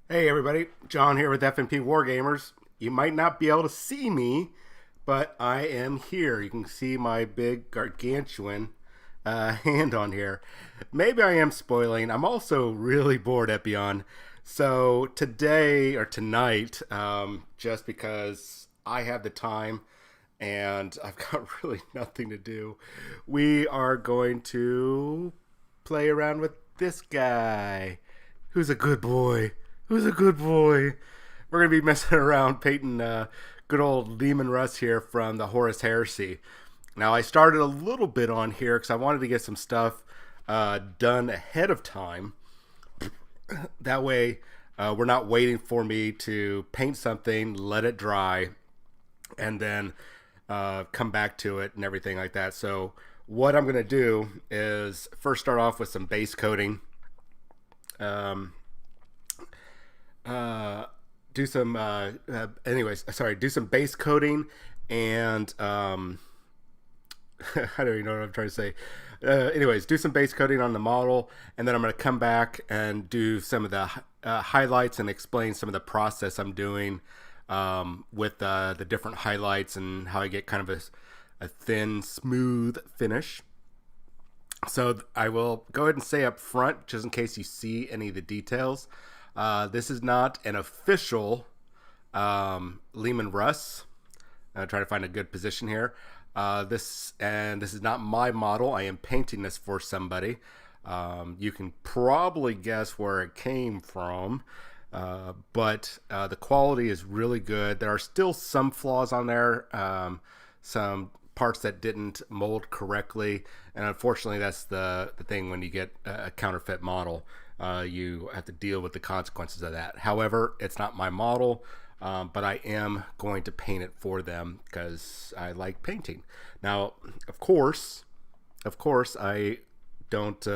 Hey everybody, John here with FNP Wargamers. You might not be able to see me, but I am here. You can see my big gargantuan hand on here. Maybe I am spoiling. I'm also really bored, Epion. So today or tonight, just because I have the time and I've got really nothing to do, we are going to play around with this guy. Who's a good boy? Who's a good boy? We're gonna be messing around painting good old Leman Russ here from the Horus Heresy. Now I started a little bit on here because I wanted to get some stuff done ahead of time. That way, we're not waiting for me to paint something, let it dry, and then come back to it and everything like that. So what I'm gonna do is first start off with some base coating. Um, uh, do some do some base coating and I don't even know what I'm trying to say. Do some base coating on the model, and then I'm going to come back and do some of the highlights and explain some of the process I'm doing with the different highlights and how I get kind of a thin, smooth finish. So I will go ahead and say up front, just in case you see any of the details, this is not an official Leman Russ. Try to find a good position here. This is not my model. I am painting this for somebody. You can probably guess where it came from, but the quality is really good. There are still some flaws on there, some parts that didn't mold correctly, and unfortunately that's the thing when you get a counterfeit model. You have to deal with the consequences of that. However, it's not my model, but I am going to paint it for them because I like painting. Now, of course, I don't.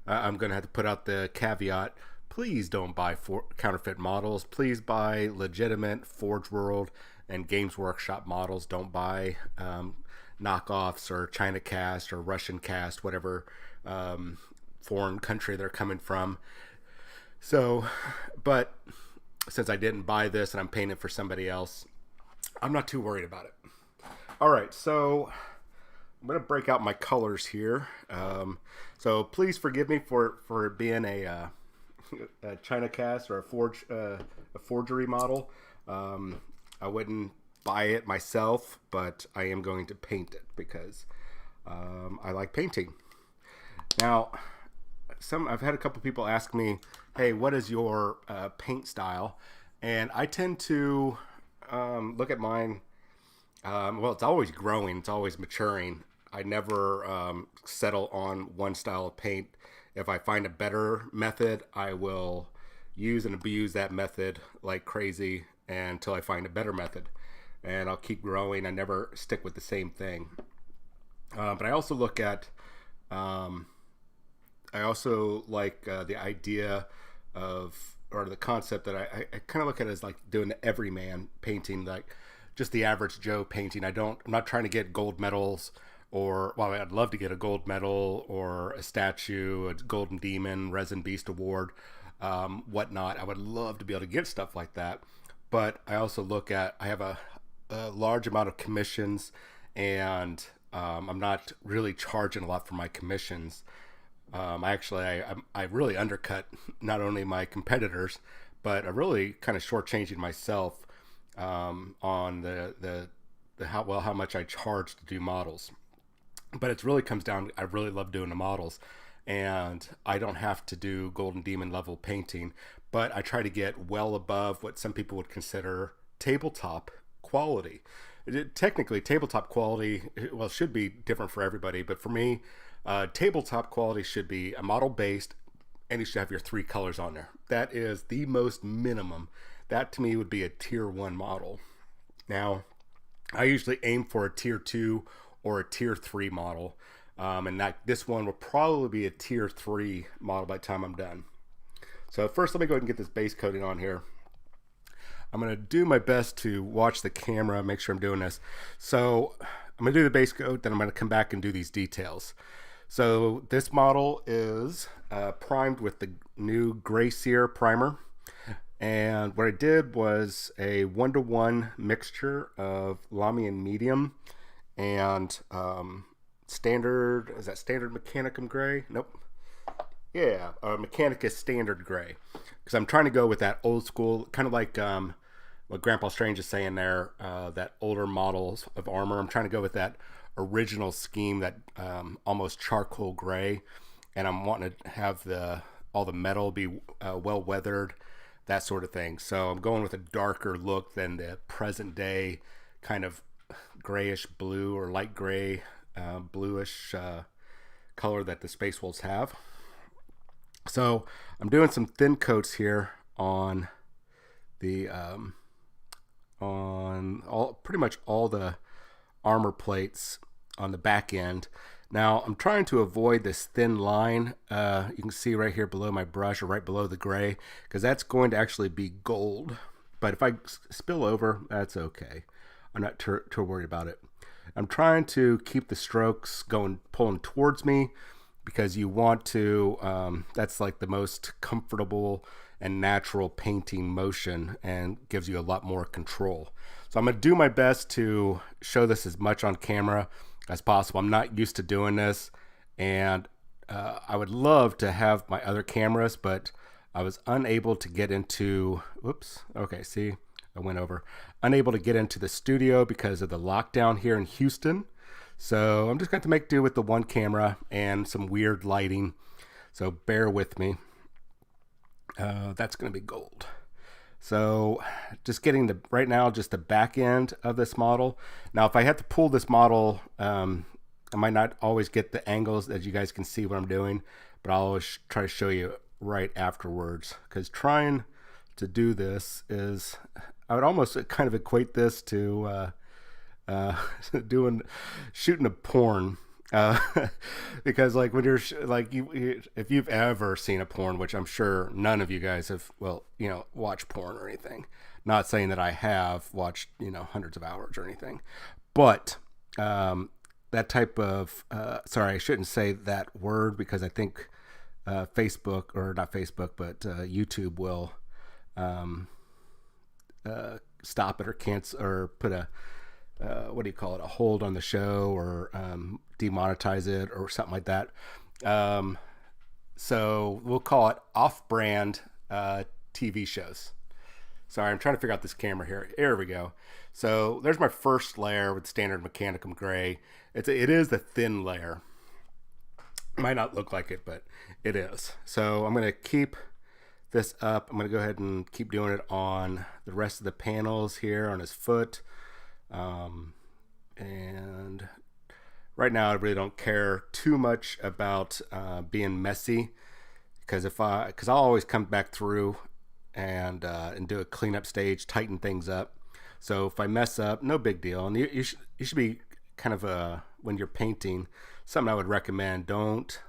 I'm going to have to put out the caveat. Please don't buy counterfeit models. Please buy legitimate Forge World and Games Workshop models. Don't buy knockoffs or China cast or Russian cast, whatever foreign country they're coming from. So, but since I didn't buy this and I'm painting for somebody else, I'm not too worried about it. All right, so I'm going to break out my colors here. So please forgive me for being a China cast or a forgery model. I wouldn't buy it myself, but I am going to paint it because I like painting. Now, I've had a couple people ask me, "Hey, what is your paint style?" And I tend to look at mine. Well, it's always growing. It's always maturing. I never settle on one style of paint. If I find a better method, I will use and abuse that method like crazy until I find a better method. And I'll keep growing. I never stick with the same thing. But I also look at I also like the idea of, or the concept that I kind of look at it as like doing the everyman painting, like just the average Joe painting. I'm not trying to get gold medals or, well, I'd love to get a gold medal or a statue, a golden demon, resin beast award, whatnot. I would love to be able to get stuff like that. But I also I have a large amount of commissions, and I'm not really charging a lot for my commissions. I really undercut not only my competitors, but I really kind of shortchanging myself on the how much I charge to do models. But it really comes down. I really love doing the models, and I don't have to do Golden Demon level painting, but I try to get well above what some people would consider tabletop quality. Technically, tabletop quality, well, should be different for everybody, but for me, tabletop quality should be a model based, and you should have your three colors on there. That is the most minimum. That to me would be a tier 1 model. Now, I usually aim for a tier 2 or a tier 3 model, and this one will probably be a tier 3 model by the time I'm done. So first, let me go ahead and get this base coating on here. I'm going to do my best to watch the camera, make sure I'm doing this. So I'm going to do the base coat, then I'm going to come back and do these details. So this model is primed with the new Gray Sear primer, And what I did was a 1-to-1 mixture of Lamy and medium and standard, is that standard Mechanicum gray? Nope. Yeah, Mechanicus standard gray. Because I'm trying to go with that old school, kind of like what Grandpa Strange is saying there, that older models of armor. I'm trying to go with that original scheme, that almost charcoal gray. And I'm wanting to have all the metal be well weathered, that sort of thing. So I'm going with a darker look than the present day kind of grayish blue or light gray, bluish color that the Space Wolves have. So I'm doing some thin coats here on the pretty much all the armor plates on the back end. Now I'm trying to avoid this thin line. You can see right here below my brush, or right below the gray, because that's going to actually be gold. But if I spill over, that's okay. I'm not too worried about it. I'm trying to keep the strokes pulling towards me, because you want to, that's like the most comfortable and natural painting motion and gives you a lot more control. So I'm going to do my best to show this as much on camera as possible. I'm not used to doing this, and I would love to have my other cameras, but I was unable to get into, see, I went over. Unable to get into the studio because of the lockdown here in Houston. So I'm just going to make do with the one camera and some weird lighting. So bear with me. That's going to be gold. So just getting right now, just the back end of this model. Now, if I have to pull this model, I might not always get the angles that you guys can see what I'm doing, but I'll always try to show you right afterwards, because trying to do this is, I would almost kind of equate this to shooting a porn, because like when you're if you've ever seen a porn, which I'm sure none of you guys have, watched porn or anything. Not saying that I have watched hundreds of hours or anything, but that type of sorry, I shouldn't say that word, because I think Facebook, or not Facebook, but YouTube will stop it or cancel, or put a what do you call it, a hold on the show, or demonetize it or something like that. So we'll call it off-brand TV shows. Sorry, I'm trying to figure out this camera here. Here we go. So there's my first layer with standard Mechanicum gray. It is the thin layer. It might not look like it, but it is. So I'm going to keep this up. I'm going to go ahead and keep doing it on the rest of the panels here on his foot. And right now I really don't care too much about being messy, because I'll always come back through and do a cleanup stage, tighten things up. So if I mess up, no big deal. And you should be kind of when you're painting, something I would recommend, don't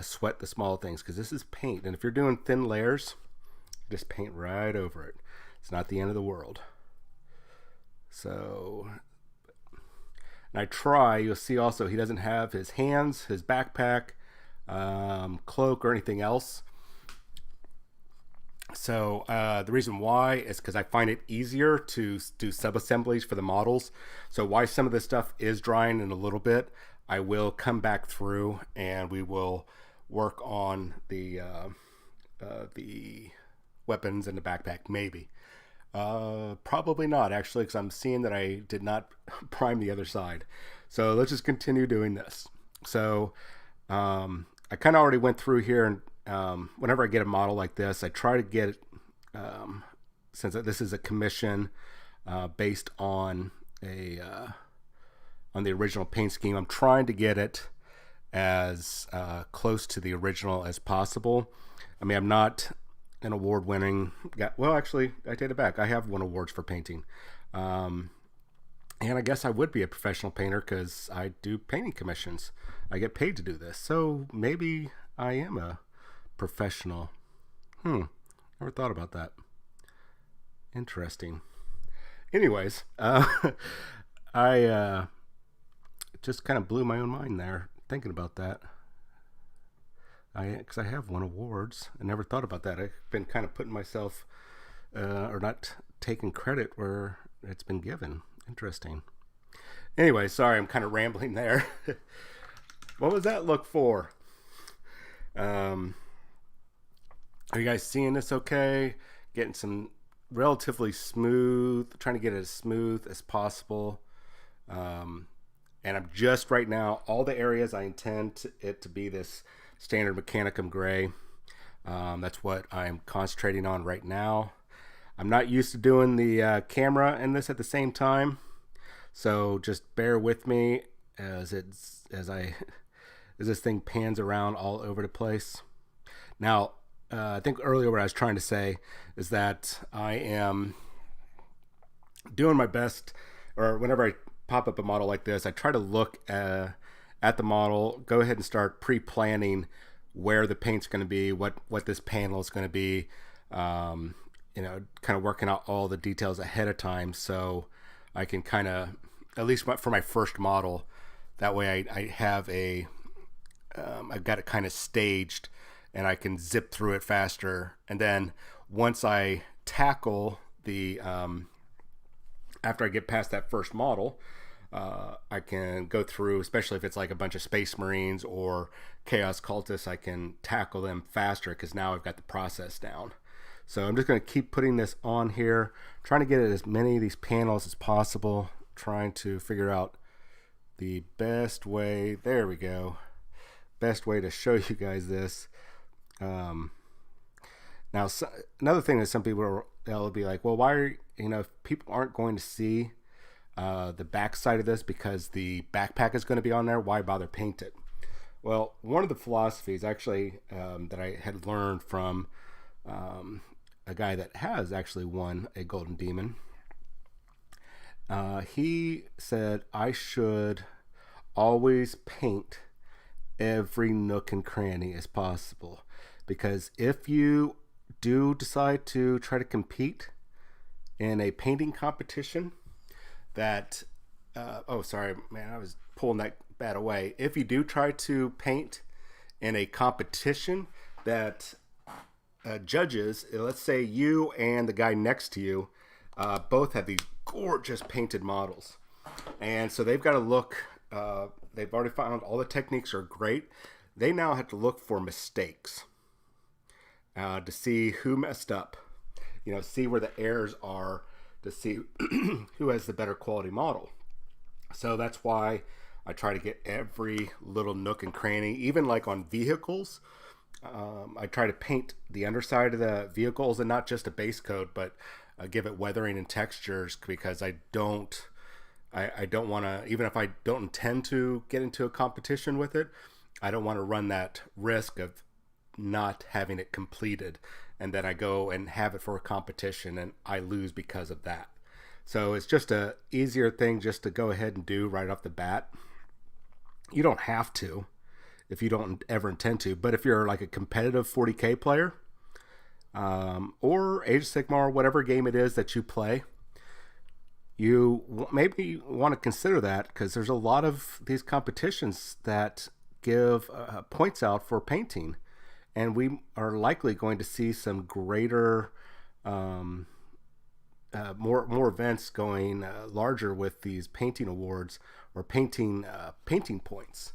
sweat the small things, because this is paint, and if you're doing thin layers, just paint right over it. It's not the end of the world. So, and you'll see also he doesn't have his hands, his backpack, cloak, or anything else. So the reason why is because I find it easier to do sub-assemblies for the models. So while some of this stuff is drying in a little bit, I will come back through and we will work on the weapons and the backpack, maybe. Probably not, actually, because I'm seeing that I did not prime the other side. So let's just continue doing this. So I kind of already went through here, and whenever I get a model like this, I try to get it, since this is a commission based on on the original paint scheme, I'm trying to get it as close to the original as possible. I mean, I'm not an award-winning guy. Well, actually, I take it back. I have won awards for painting. And I guess I would be a professional painter because I do painting commissions. I get paid to do this. So maybe I am a professional. Never thought about that. Interesting. Anyways, I just kind of blew my own mind there thinking about that. Because I have won awards. I never thought about that. I've been kind of putting myself or not taking credit where it's been given. Interesting. Anyway, sorry, I'm kind of rambling there. What was that look for? Are you guys seeing this okay? Getting some relatively smooth, trying to get it as smooth as possible. And I'm just right now, all the areas I intend it to be this standard Mechanicum gray. That's what I'm concentrating on right now. I'm not used to doing the camera and this at the same time, so just bear with me as this thing pans around all over the place. Now, I think earlier what I was trying to say is that I am doing my best, or whenever I pop up a model like this, I try to look at the model, go ahead and start pre-planning where the paint's going to be, what this panel is going to be, kind of working out all the details ahead of time, so I can kind of, at least for my first model, that way I have I've got it kind of staged and I can zip through it faster. And then once I tackle the, after I get past that first model, I can go through, especially if it's like a bunch of Space Marines or Chaos Cultists, I can tackle them faster because now I've got the process down. So I'm just going to keep putting this on here, trying to get as many of these panels as possible, trying to figure out the best way, there we go, best way to show you guys this. Now, another thing that some people will be like, well, why are, if people aren't going to see the back side of this because the backpack is going to be on there, why bother paint it? Well, one of the philosophies actually that I had learned from a guy that has actually won a Golden Demon, he said I should always paint every nook and cranny as possible, because if you do decide to try to compete in a painting competition that oh sorry man, I was pulling that bat away. If you do try to paint in a competition that judges, let's say you and the guy next to you both have these gorgeous painted models, and so they've got to look, they've already found all the techniques are great, they now have to look for mistakes to see who messed up, see where the errors are, to see who has the better quality model. So that's why I try to get every little nook and cranny, even like on vehicles. I try to paint the underside of the vehicles, and not just a base coat, but give it weathering and textures, because I don't want to, even if I don't intend to get into a competition with it, I don't want to run that risk of not having it completed, and then I go and have it for a competition and I lose because of that. So it's just a easier thing just to go ahead and do right off the bat. You don't have to if you don't ever intend to, but if you're like a competitive 40K player, or Age of Sigmar, or whatever game it is that you play, you maybe want to consider that, because there's a lot of these competitions that give points out for painting, and we are likely going to see some greater more events going larger with these painting awards or painting points.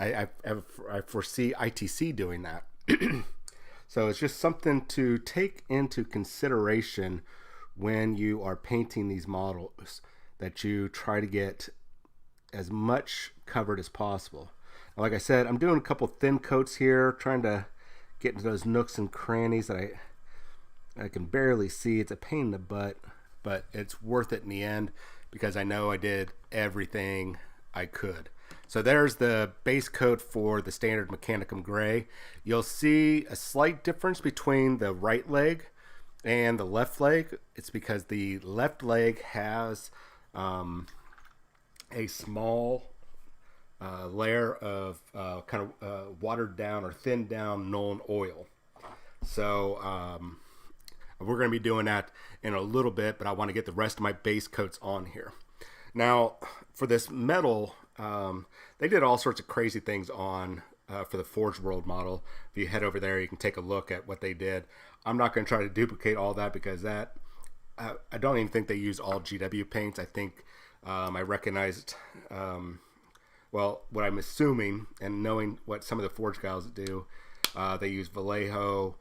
I foresee ITC doing that. So it's just something to take into consideration when you are painting these models, that you try to get as much covered as possible. Now, like I said, I'm doing a couple thin coats here, trying to get into those nooks and crannies that I can barely see. It's a pain in the butt, but it's worth it in the end, because I know I did everything I could. So there's the base coat for the standard Mechanicum Gray. You'll see a slight difference between the right leg and the left leg. It's because the left leg has a small layer of kind of watered down or thinned down Nuln oil. So we're going to be doing that in a little bit, but I want to get the rest of my base coats on here. Now, for this metal, they did all sorts of crazy things on for the Forge World model. If you head over there, you can take a look at what they did. I'm not going to try to duplicate all that because that I don't even think they use all GW paints. I think I recognized, well, what I'm assuming and knowing what some of the Forge guys do, they use Vallejo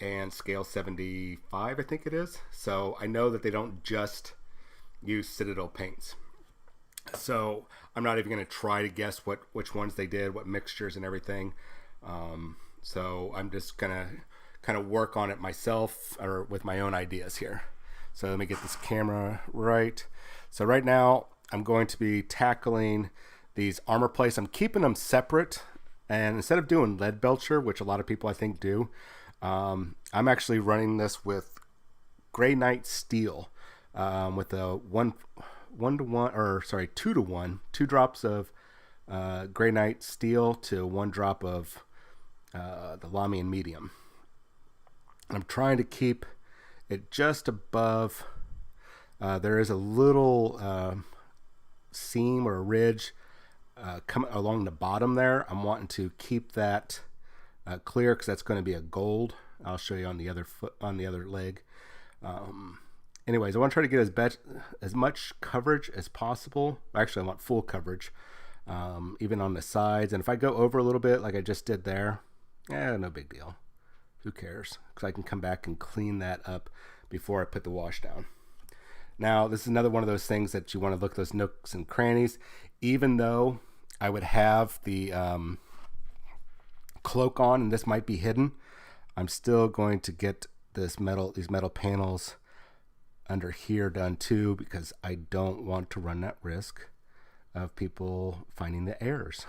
and Scale 75, I think it is. So I know that they don't just use Citadel paints. So I'm not even going to try to guess which ones they did, what mixtures and everything. So I'm just going to kind of work on it myself or with my own ideas here. So let me get this camera right. So right now I'm going to be tackling these armor plates. I'm keeping them separate, and instead of doing lead belcher, which a lot of people I think do, I'm actually running this with Grey Knight steel with a 2 to 1, 2 drops of Grey Knight steel to 1 drop of the Lamian medium. I'm trying to keep it just above. There is a little seam or a ridge coming along the bottom there. I'm wanting to keep that clear because that's going to be a gold. I'll show you on the other foot, on the other leg. Anyways, I want to try to get as much coverage as possible. Actually, I want full coverage, even on the sides. And if I go over a little bit, like I just did there, no big deal. Who cares? Because I can come back and clean that up before I put the wash down. Now, this is another one of those things that you want to look at those nooks and crannies. Even though I would have the cloak on, and this might be hidden, I'm still going to get these metal panels under here done too, because I don't want to run that risk of people finding the errors.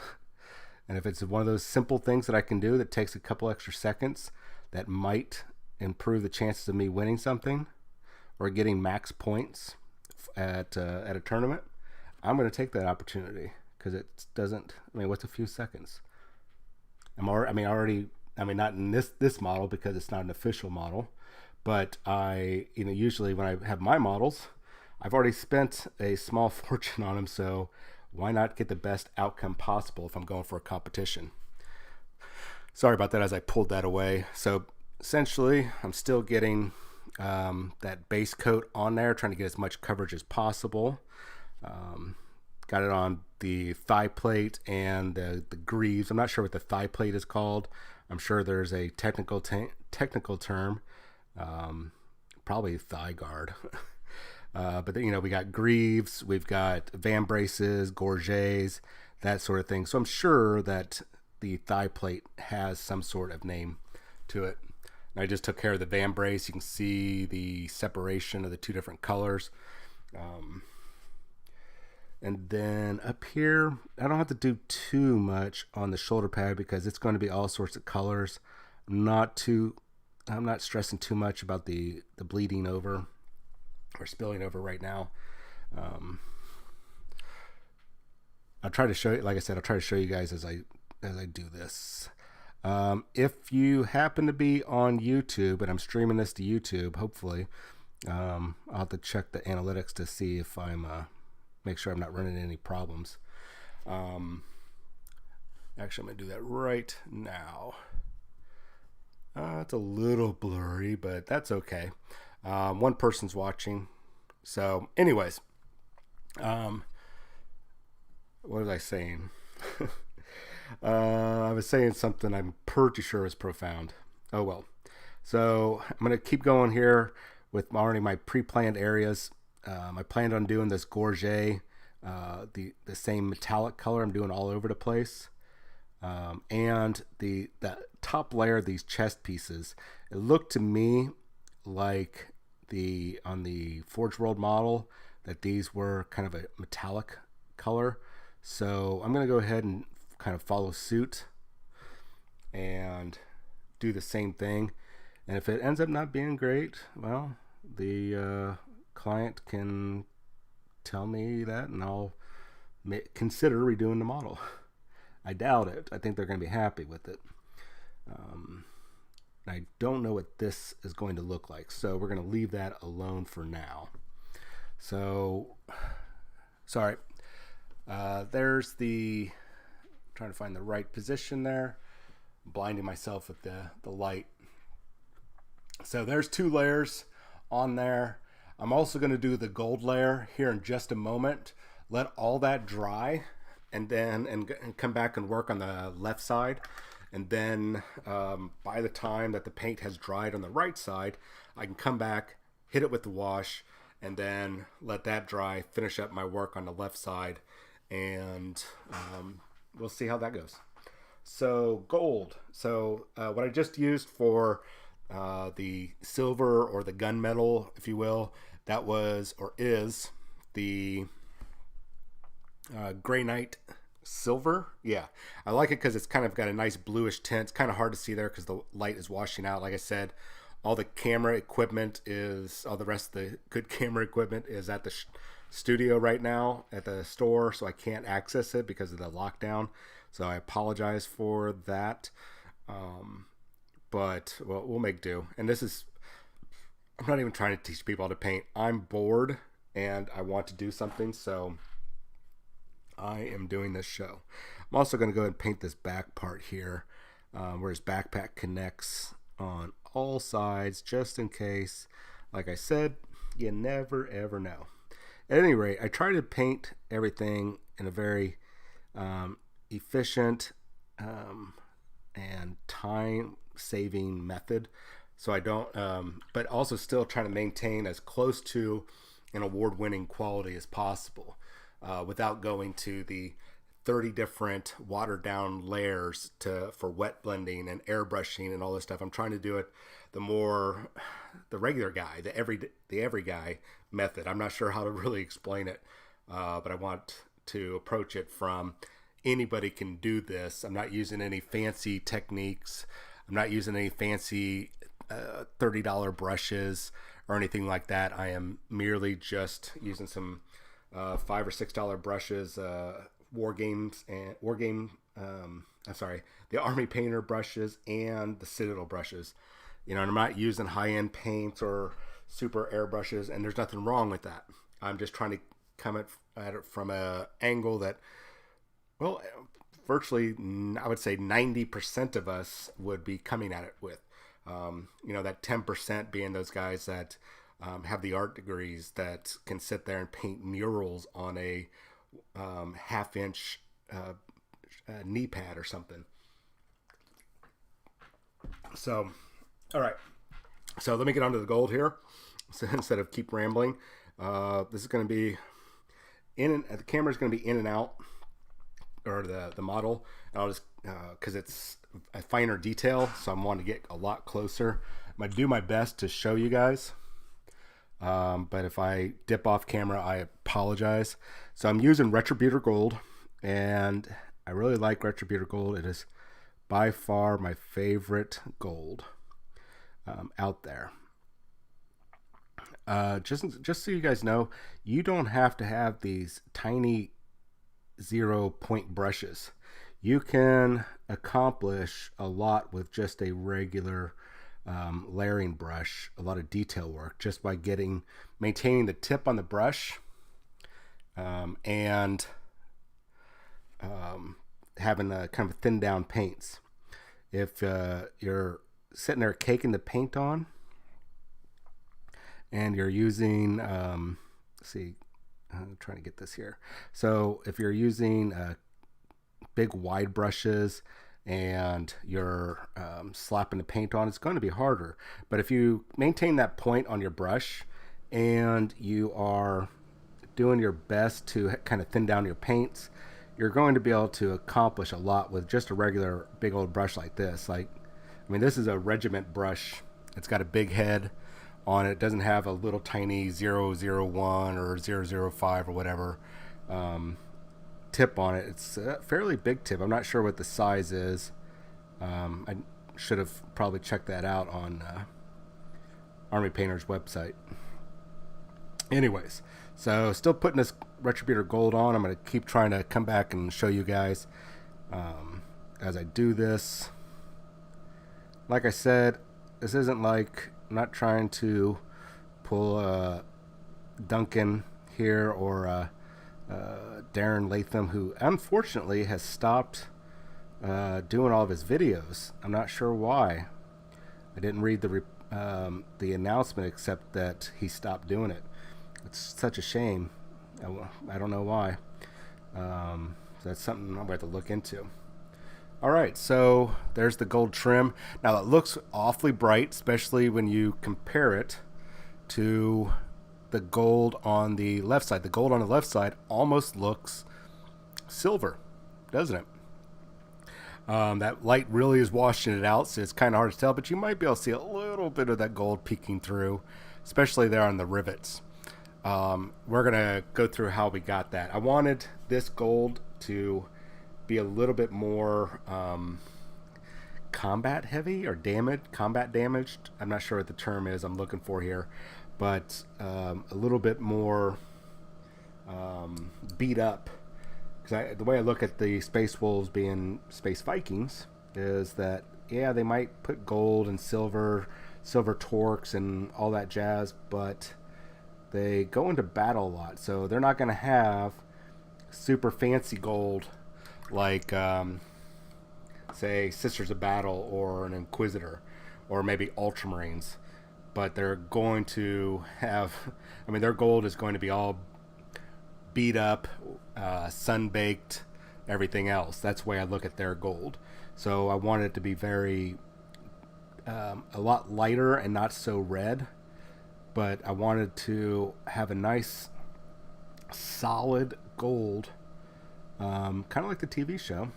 And if it's one of those simple things that I can do that takes a couple extra seconds, that might improve the chances of me winning something or getting max points at a tournament, I'm going to take that opportunity, because it doesn't. I mean, what's a few seconds? Not in this model because it's not an official model, but usually when I have my models, I've already spent a small fortune on them, so why not get the best outcome possible if I'm going for a competition? Sorry about that as I pulled that away. So essentially, I'm still getting that base coat on there, trying to get as much coverage as possible. Got it on the thigh plate and the greaves. I'm not sure what the thigh plate is called. I'm sure there's a technical term, probably thigh guard. But we got greaves, we've got van braces, gorgets, that sort of thing. So I'm sure that the thigh plate has some sort of name to it. And I just took care of the van brace. You can see the separation of the two different colors. And then up here, I don't have to do too much on the shoulder pad because it's going to be all sorts of colors. I'm not stressing too much about the bleeding over or spilling over right now. I'll try to show you, like I said, I'll try to show you guys as I do this. If you happen to be on YouTube, and I'm streaming this to YouTube, hopefully, I'll have to check the analytics to see if make sure I'm not running into any problems. Actually, I'm going to do that right now. It's a little blurry, but that's okay. One person's watching. So anyways, what was I saying? I was saying something I'm pretty sure is profound. Oh well. So I'm going to keep going here with already my pre-planned areas. I planned on doing this gorget, the same metallic color I'm doing all over the place. And the top layer of these chest pieces, it looked to me like on the Forge World model that these were kind of a metallic color. So I'm going to go ahead and kind of follow suit and do the same thing. And if it ends up not being great, well, the client can tell me that and I'll consider redoing the model. I doubt it. I think they're going to be happy with it. I don't know what this is going to look like, so we're going to leave that alone for now. So, sorry. There's the trying to find the right position there. I'm blinding myself with the light. So there's 2 layers on there. I'm also going to do the gold layer here in just a moment. Let all that dry, and then and come back and work on the left side. And then by the time that the paint has dried on the right side, I can come back, hit it with the wash, and then let that dry, finish up my work on the left side, and we'll see how that goes. So gold. So what I just used for the silver, or the gunmetal, if you will, that was, or is, the granite silver. Yeah, I like it because it's kind of got a nice bluish tint. It's kind of hard to see there because the light is washing out. Like I said, all the camera equipment is, all the rest of the good camera equipment is at the studio right now at the store, so I can't access it because of the lockdown. So I apologize for that. But well, we'll make do. And this is, I'm not even trying to teach people how to paint. I'm bored and I want to do something, so I am doing this show. I'm also going to go ahead and paint this back part here, where his backpack connects on all sides, just in case. Like I said, you never ever know. At any rate, I try to paint everything in a very efficient and time-saving method, so I don't, but also still trying to maintain as close to an award-winning quality as possible, without going to the 30 different watered-down layers for wet blending and airbrushing and all this stuff. I'm trying to do it the regular guy, the every guy method. I'm not sure how to really explain it, but I want to approach it from anybody can do this. I'm not using any fancy techniques. I'm not using any fancy $30 brushes or anything like that. I am merely just using some $5 or $6 brushes, the Army Painter brushes and the Citadel brushes. And I'm not using high-end paints or super airbrushes, and there's nothing wrong with that. I'm just trying to come at it from an angle that, well, virtually, I would say 90% of us would be coming at it with. That 10% being those guys that have the art degrees that can sit there and paint murals on a half-inch knee pad or something. So, all right. So let me get onto the gold here. So instead of keep rambling, this is going to be the camera's going to be in and out, or the model. And I'll just, because it's a finer detail, so I'm wanting to get a lot closer. I'm going to do my best to show you guys. But if I dip off camera, I apologize. So I'm using Retributor Gold, and I really like Retributor Gold. It is by far my favorite gold out there. Just so you guys know, you don't have to have these tiny 0-point brushes. You can accomplish a lot with just a regular layering brush, a lot of detail work, just by maintaining the tip on the brush, and having a kind of thin down paints. If you're sitting there caking the paint on, and you're using, I'm trying to get this here. So if you're using big wide brushes and you're slapping the paint on, it's going to be harder. But if you maintain that point on your brush and you are doing your best to kind of thin down your paints, you're going to be able to accomplish a lot with just a regular big old brush like this. This is a regiment brush. It's got a big head on it. It doesn't have a little tiny 001 or 005 or whatever tip on it. It's a fairly big tip. I'm not sure what the size is. I should have probably checked that out on Army Painter's website. Anyways, so still putting this Retributor Gold on. I'm going to keep trying to come back and show you guys as I do this. Like I said, this isn't like, I'm not trying to pull a Duncan here or Darren Latham, who unfortunately has stopped doing all of his videos. I'm not sure why. I didn't read the announcement except that he stopped doing it. It's such a shame. I don't know why. So that's something I'm going to have to look into. All right, so there's the gold trim. Now it looks awfully bright, especially when you compare it to the gold on the left side. The gold on the left side almost looks silver, doesn't it? That light really is washing it out, so it's kind of hard to tell, but you might be able to see a little bit of that gold peeking through, especially there on the rivets. We're going to go through how we got that. I wanted this gold to be a little bit more combat heavy or combat damaged. I'm not sure what the term is I'm looking for here, but a little bit more beat up. Because the way I look at the Space Wolves being Space Vikings is that, yeah, they might put gold and silver torques and all that jazz, but they go into battle a lot. So they're not going to have super fancy gold like, say, Sisters of Battle or an Inquisitor or maybe Ultramarines. But they're going to have, their gold is going to be all beat up, sun-baked, everything else. That's the way I look at their gold. So I want it to be a lot lighter and not so red, but I wanted to have a nice solid gold, kind of like the TV show.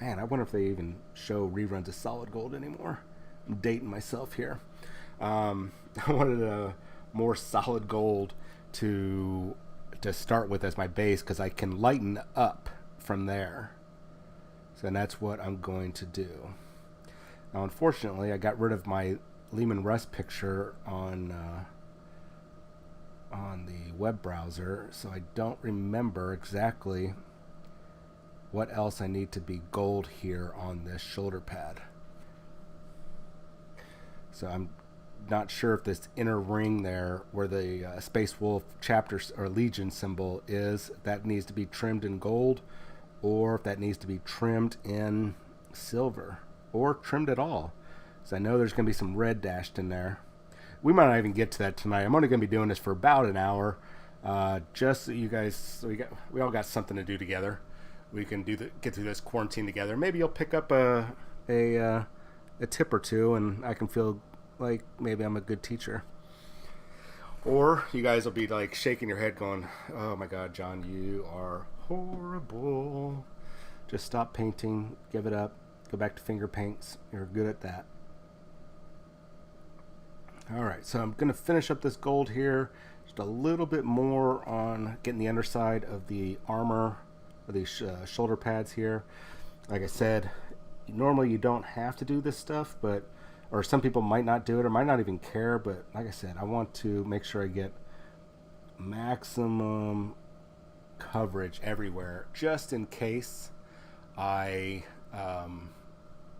Man, I wonder if they even show reruns of Solid Gold anymore. I'm dating myself here. I wanted a more solid gold to start with as my base, because I can lighten up from there. So that's what I'm going to do. Now, unfortunately, I got rid of my Leman Russ picture on the web browser, so I don't remember exactly what else I need to be gold here on this shoulder pad. So I'm not sure if this inner ring there where the Space Wolf chapter or Legion symbol is, that needs to be trimmed in gold, or if that needs to be trimmed in silver, or trimmed at all. So I know there's going to be some red dashed in there. We might not even get to that tonight. I'm only going to be doing this for about an hour, just so you guys, so we all got something to do together. We can get through this quarantine together. Maybe you'll pick up a tip or two, and I can feel like maybe I'm a good teacher. Or you guys will be like shaking your head going, oh my God, John, you are horrible. Just stop painting, give it up, go back to finger paints. You're good at that. Alright, so I'm going to finish up this gold here. Just a little bit more on getting the underside of the armor, or these shoulder pads here. Like I said, normally you don't have to do this stuff, or some people might not do it or might not even care, but like I said, I want to make sure I get maximum coverage everywhere, just in case or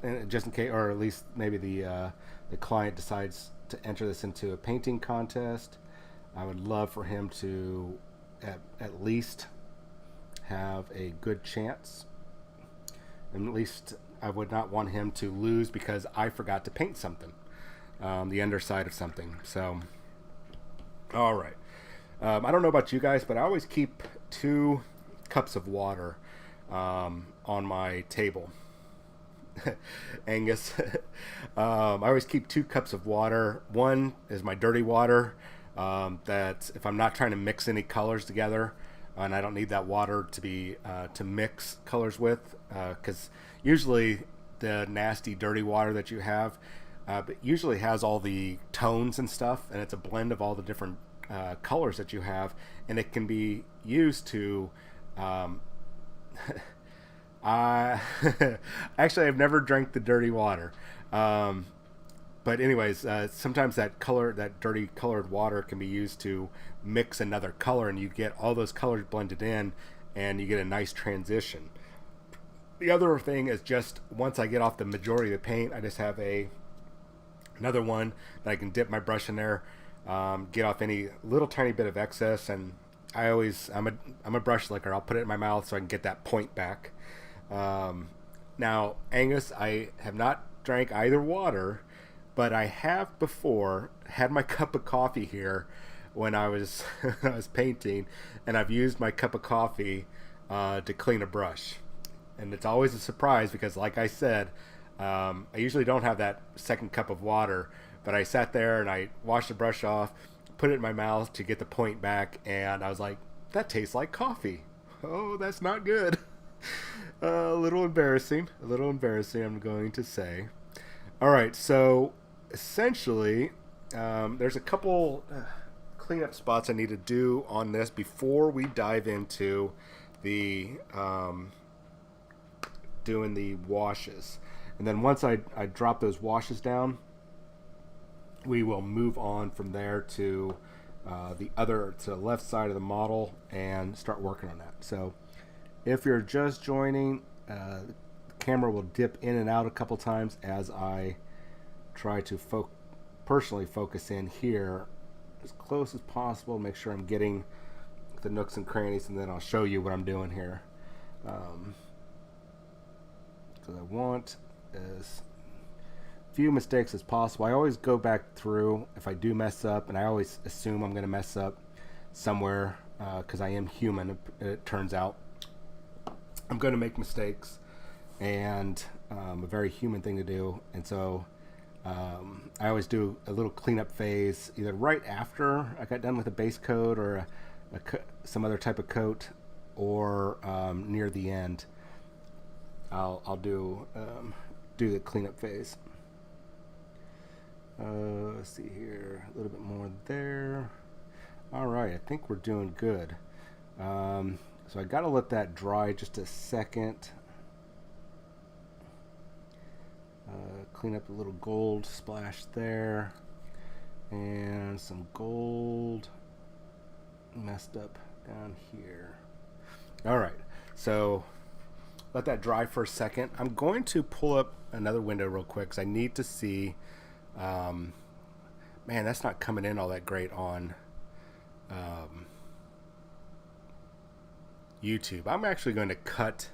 at least maybe the client decides to enter this into a painting contest. I would love for him to at least have a good chance, and at least I would not want him to lose because I forgot to paint something, the underside of something. So, all right. I don't know about you guys, but I always keep 2 cups of water on my table. Angus. I always keep 2 cups of water. One is my dirty water, that if I'm not trying to mix any colors together, and I don't need that water to be to mix colors with, because usually the nasty dirty water that you have usually has all the tones and stuff, and it's a blend of all the different colors that you have, and it can be used to actually, I've never drank the dirty water, but anyways, sometimes that dirty colored water can be used to mix another color, and you get all those colors blended in, and you get a nice transition. The other thing is, just once I get off the majority of the paint, I just have another one that I can dip my brush in there, get off any little tiny bit of excess, and I'm a brush licker. I'll put it in my mouth so I can get that point back. Now, Angus, I have not drank either water, but I have before had my cup of coffee here when I was when I was painting, and I've used my cup of coffee to clean a brush, and it's always a surprise because, like I said, I usually don't have that second cup of water, but I sat there and I washed the brush off, put it in my mouth to get the point back, and I was like, that tastes like coffee. Oh, that's not good. A little embarrassing. A little embarrassing, I'm going to say. All right, so essentially, there's a couple cleanup spots I need to do on this before we dive into the doing the washes. And then once I drop those washes down, we will move on from there to the left side of the model and start working on that. So if you're just joining, the camera will dip in and out a couple times as I try to personally focus in here as close as possible, make sure I'm getting the nooks and crannies, and then I'll show you what I'm doing here. Because I want as few mistakes as possible. I always go back through if I do mess up, and I always assume I'm going to mess up somewhere because I am human. It turns out I'm going to make mistakes, and a very human thing to do. And so I always do a little cleanup phase either right after I got done with a base coat or some other type of coat, or near the end. I'll do the cleanup phase. Let's see here, a little bit more there. All right, I think we're doing good. So I got to let that dry just a second. Clean up a little gold splash there, and some gold messed up down here. All right, so let that dry for a second. I'm going to pull up another window real quick because I need to see. Man, that's not coming in all that great on YouTube. I'm actually going to cut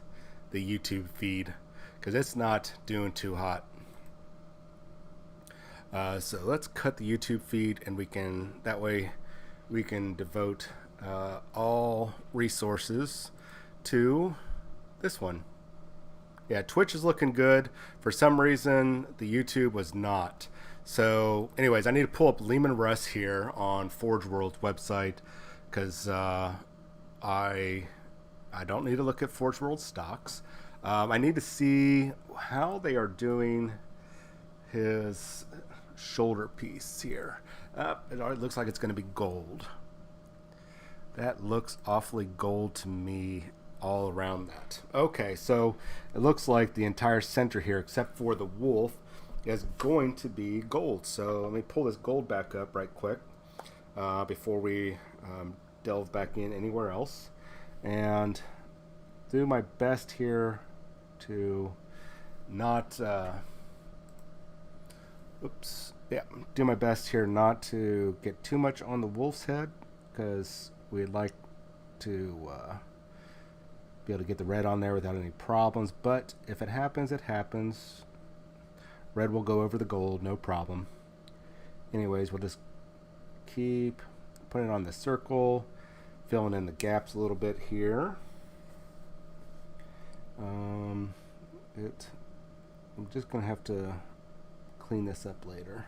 the YouTube feed because it's not doing too hot. So let's cut the YouTube feed, and that way we can devote all resources to this one. Yeah, Twitch is looking good. For some reason, the YouTube was not. So anyways, I need to pull up Leman Russ here on Forge World's website because I don't need to look at Forge World stocks. I need to see how they are doing his shoulder piece here. It looks like it's going to be gold. That looks awfully gold to me all around that. Okay, so it looks like the entire center here, except for the wolf, is going to be gold. So let me pull this gold back up right quick before we delve back in anywhere else, and do my best here to not do my best here not to get too much on the wolf's head, because we'd like to be able to get the red on there without any problems. But if it happens, it happens. Red will go over the gold, no problem. Anyways, we'll just keep putting it on the circle, filling in the gaps a little bit here. I'm just going to have to clean this up later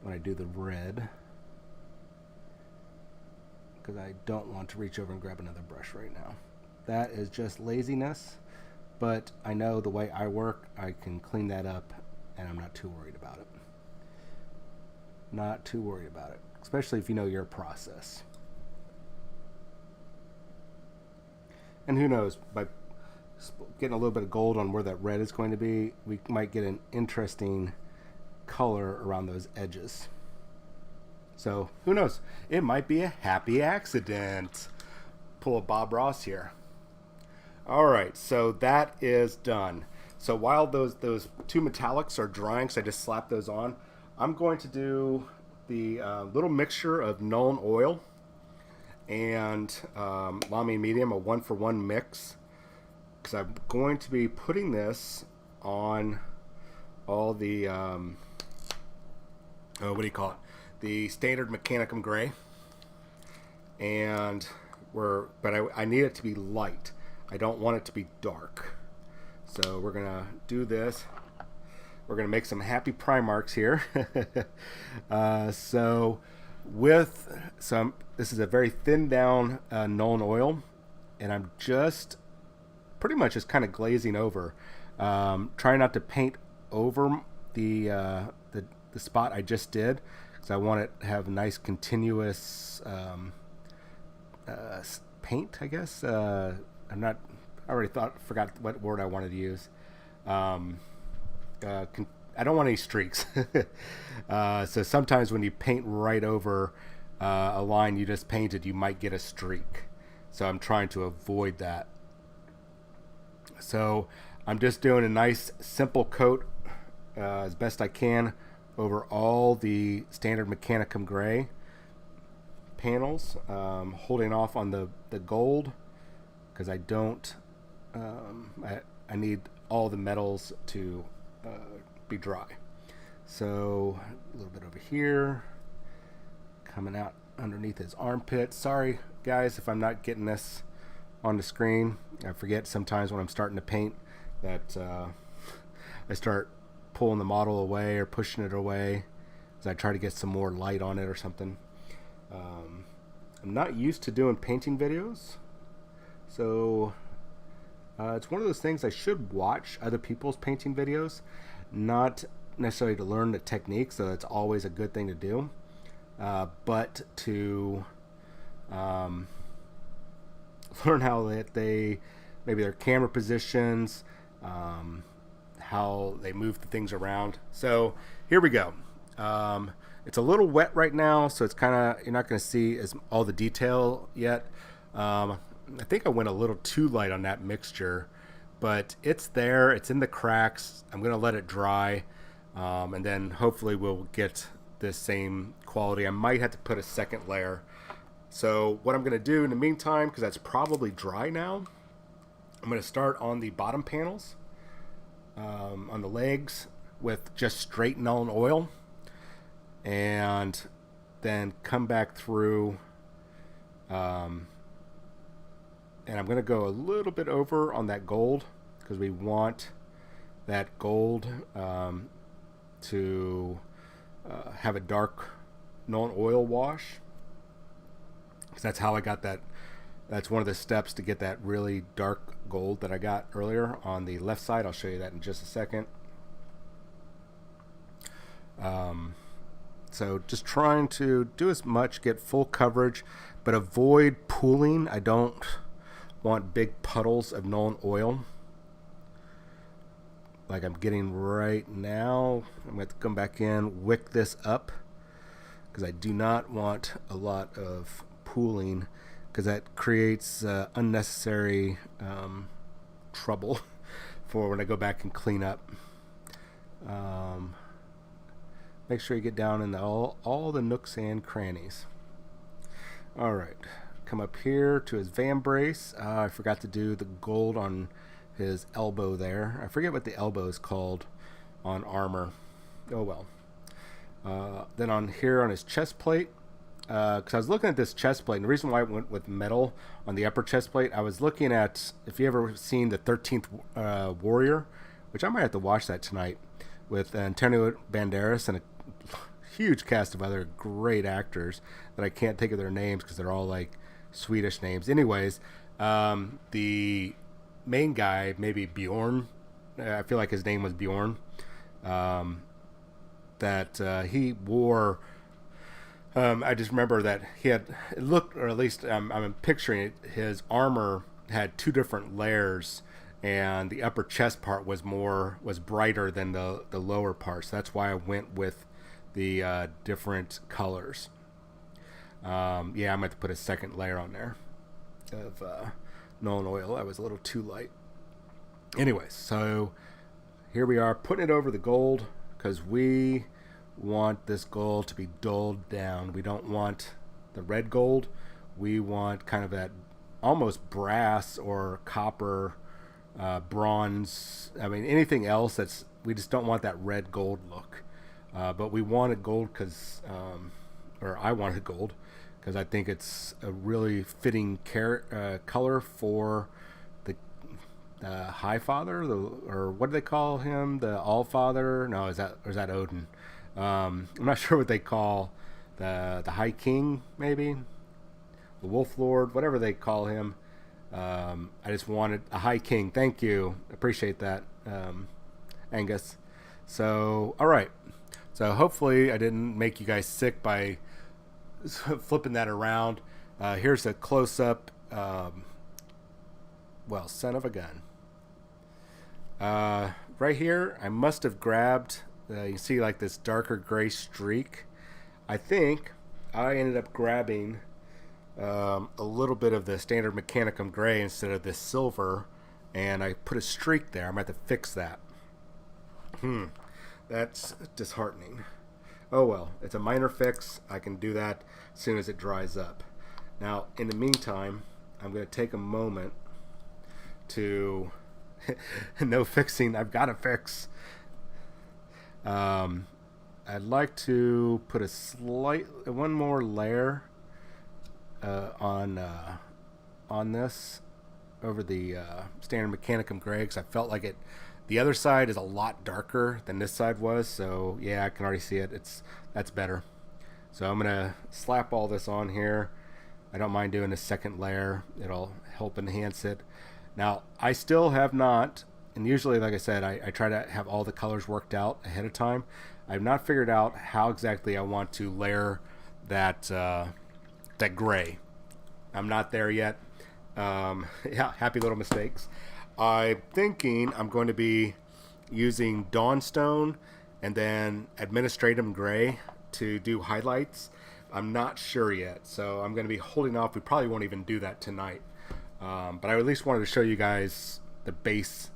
when I do the red, because I don't want to reach over and grab another brush right now. That is just laziness, but I know the way I work, I can clean that up, and I'm not too worried about it. Not too worried about it, especially if you know your process. And who knows, by getting a little bit of gold on where that red is going to be, we might get an interesting color around those edges. So who knows, it might be a happy accident. Pull a Bob Ross here. All right, so that is done. So while those two metallics are drying, so I just slapped those on, I'm going to do the little mixture of Nuln oil and Lamy medium, a 1-for-1 mix, because I'm going to be putting this on all the what do you call it? The standard Mechanicum gray, and I need it to be light. I don't want it to be dark. So we're gonna do this. We're gonna make some happy Primarchs here. So with some, this is a very thin down Nuln Oil, and I'm just pretty much just kind of glazing over. Trying not to paint over the spot I just did, because I want it to have a nice continuous paint, I guess. I forgot what word I wanted to use. I don't want any streaks. So sometimes when you paint right over a line you just painted, you might get a streak. So I'm trying to avoid that. So I'm just doing a nice simple coat as best I can over all the standard Mechanicum gray panels, holding off on the gold, because I don't I need all the metals to be dry. So a little bit over here, coming out underneath his armpit. Sorry guys if I'm not getting this on the screen. I forget sometimes when I'm starting to paint that I start pulling the model away or pushing it away as I try to get some more light on it or something. I'm not used to doing painting videos, so it's one of those things I should watch other people's painting videos, not necessarily to learn the technique, so that's always a good thing to do, but to learn how maybe their camera positions, how they move the things around. So here we go. It's a little wet right now, so it's kind of, you're not going to see all the detail yet. I think I went a little too light on that mixture, but it's there. It's in the cracks. I'm going to let it dry, and then hopefully we'll get this same quality. I might have to put a second layer. So what I'm going to do in the meantime, because that's probably dry now, I'm going to start on the bottom panels, on the legs, with just straight Nuln Oil, and then come back through, and I'm going to go a little bit over on that gold, because we want that gold to have a dark Nuln Oil wash, because that's how I got that. That's one of the steps to get that really dark gold that I got earlier on the left side. I'll show you that in just a second. So just trying to do as much, get full coverage, but avoid pooling. I don't want big puddles of Nuln Oil like I'm getting right now. I'm going to come back in, wick this up, because I do not want a lot of pooling, because that creates unnecessary trouble for when I go back and clean up. Make sure you get down in all the nooks and crannies. All right, come up here to his vambrace. I forgot to do the gold on his elbow there. I forget what the elbow is called on armor. Oh well. Then on here on his chest plate, because I was looking at this chest plate, and the reason why I went with metal on the upper chest plate, I was looking at, if you ever seen the 13th Warrior, which I might have to watch that tonight, with Antonio Banderas and a huge cast of other great actors that I can't think of their names because they're all like Swedish names. Anyways, the main guy, maybe Bjorn, I feel like his name was Bjorn, that he wore, I just remember that he had, it looked, or at least I'm picturing it, his armor had two different layers, and the upper chest part was brighter than the lower parts. So that's why I went with the different colors. Yeah, I'm going to have to put a second layer on there of Nuln Oil. I was a little too light. Anyways, so here we are putting it over the gold, because we want this gold to be dulled down. We don't want the red gold. We want kind of that almost brass or copper bronze. I mean, anything else that's, we just don't want that red gold look. But we wanted gold because, or I wanted gold because I think it's a really fitting color for the High Father, or what do they call him? The All Father? No, is that Odin? I'm not sure what they call the High King, maybe the Wolf Lord, whatever they call him. I just wanted a High King. Thank you, appreciate that, Angus. So, all right. So hopefully I didn't make you guys sick by flipping that around. Here's a close-up. Well, son of a gun. Right here, I must have grabbed, you see like this darker gray streak. I think I ended up grabbing a little bit of the standard Mechanicum gray instead of this silver, and I put a streak there. I'm going to have to fix that. That's disheartening. Oh well, it's a minor fix. I can do that as soon as it dries up. Now, in the meantime, I'm going to take a moment to no fixing. I've got to fix. I'd like to put one more layer on this over the standard Mechanicum gray, because I felt like the other side is a lot darker than this side was. So yeah, I can already see it. That's better. So I'm gonna slap all this on here. I don't mind doing a second layer. It'll help enhance it. Now, I still have not, and usually, like I said, I try to have all the colors worked out ahead of time. I've not figured out how exactly I want to layer that gray. I'm not there yet. Yeah, happy little mistakes. I'm thinking I'm going to be using Dawnstone and then Administratum Gray to do highlights. I'm not sure yet, so I'm going to be holding off. We probably won't even do that tonight. But I at least wanted to show you guys the base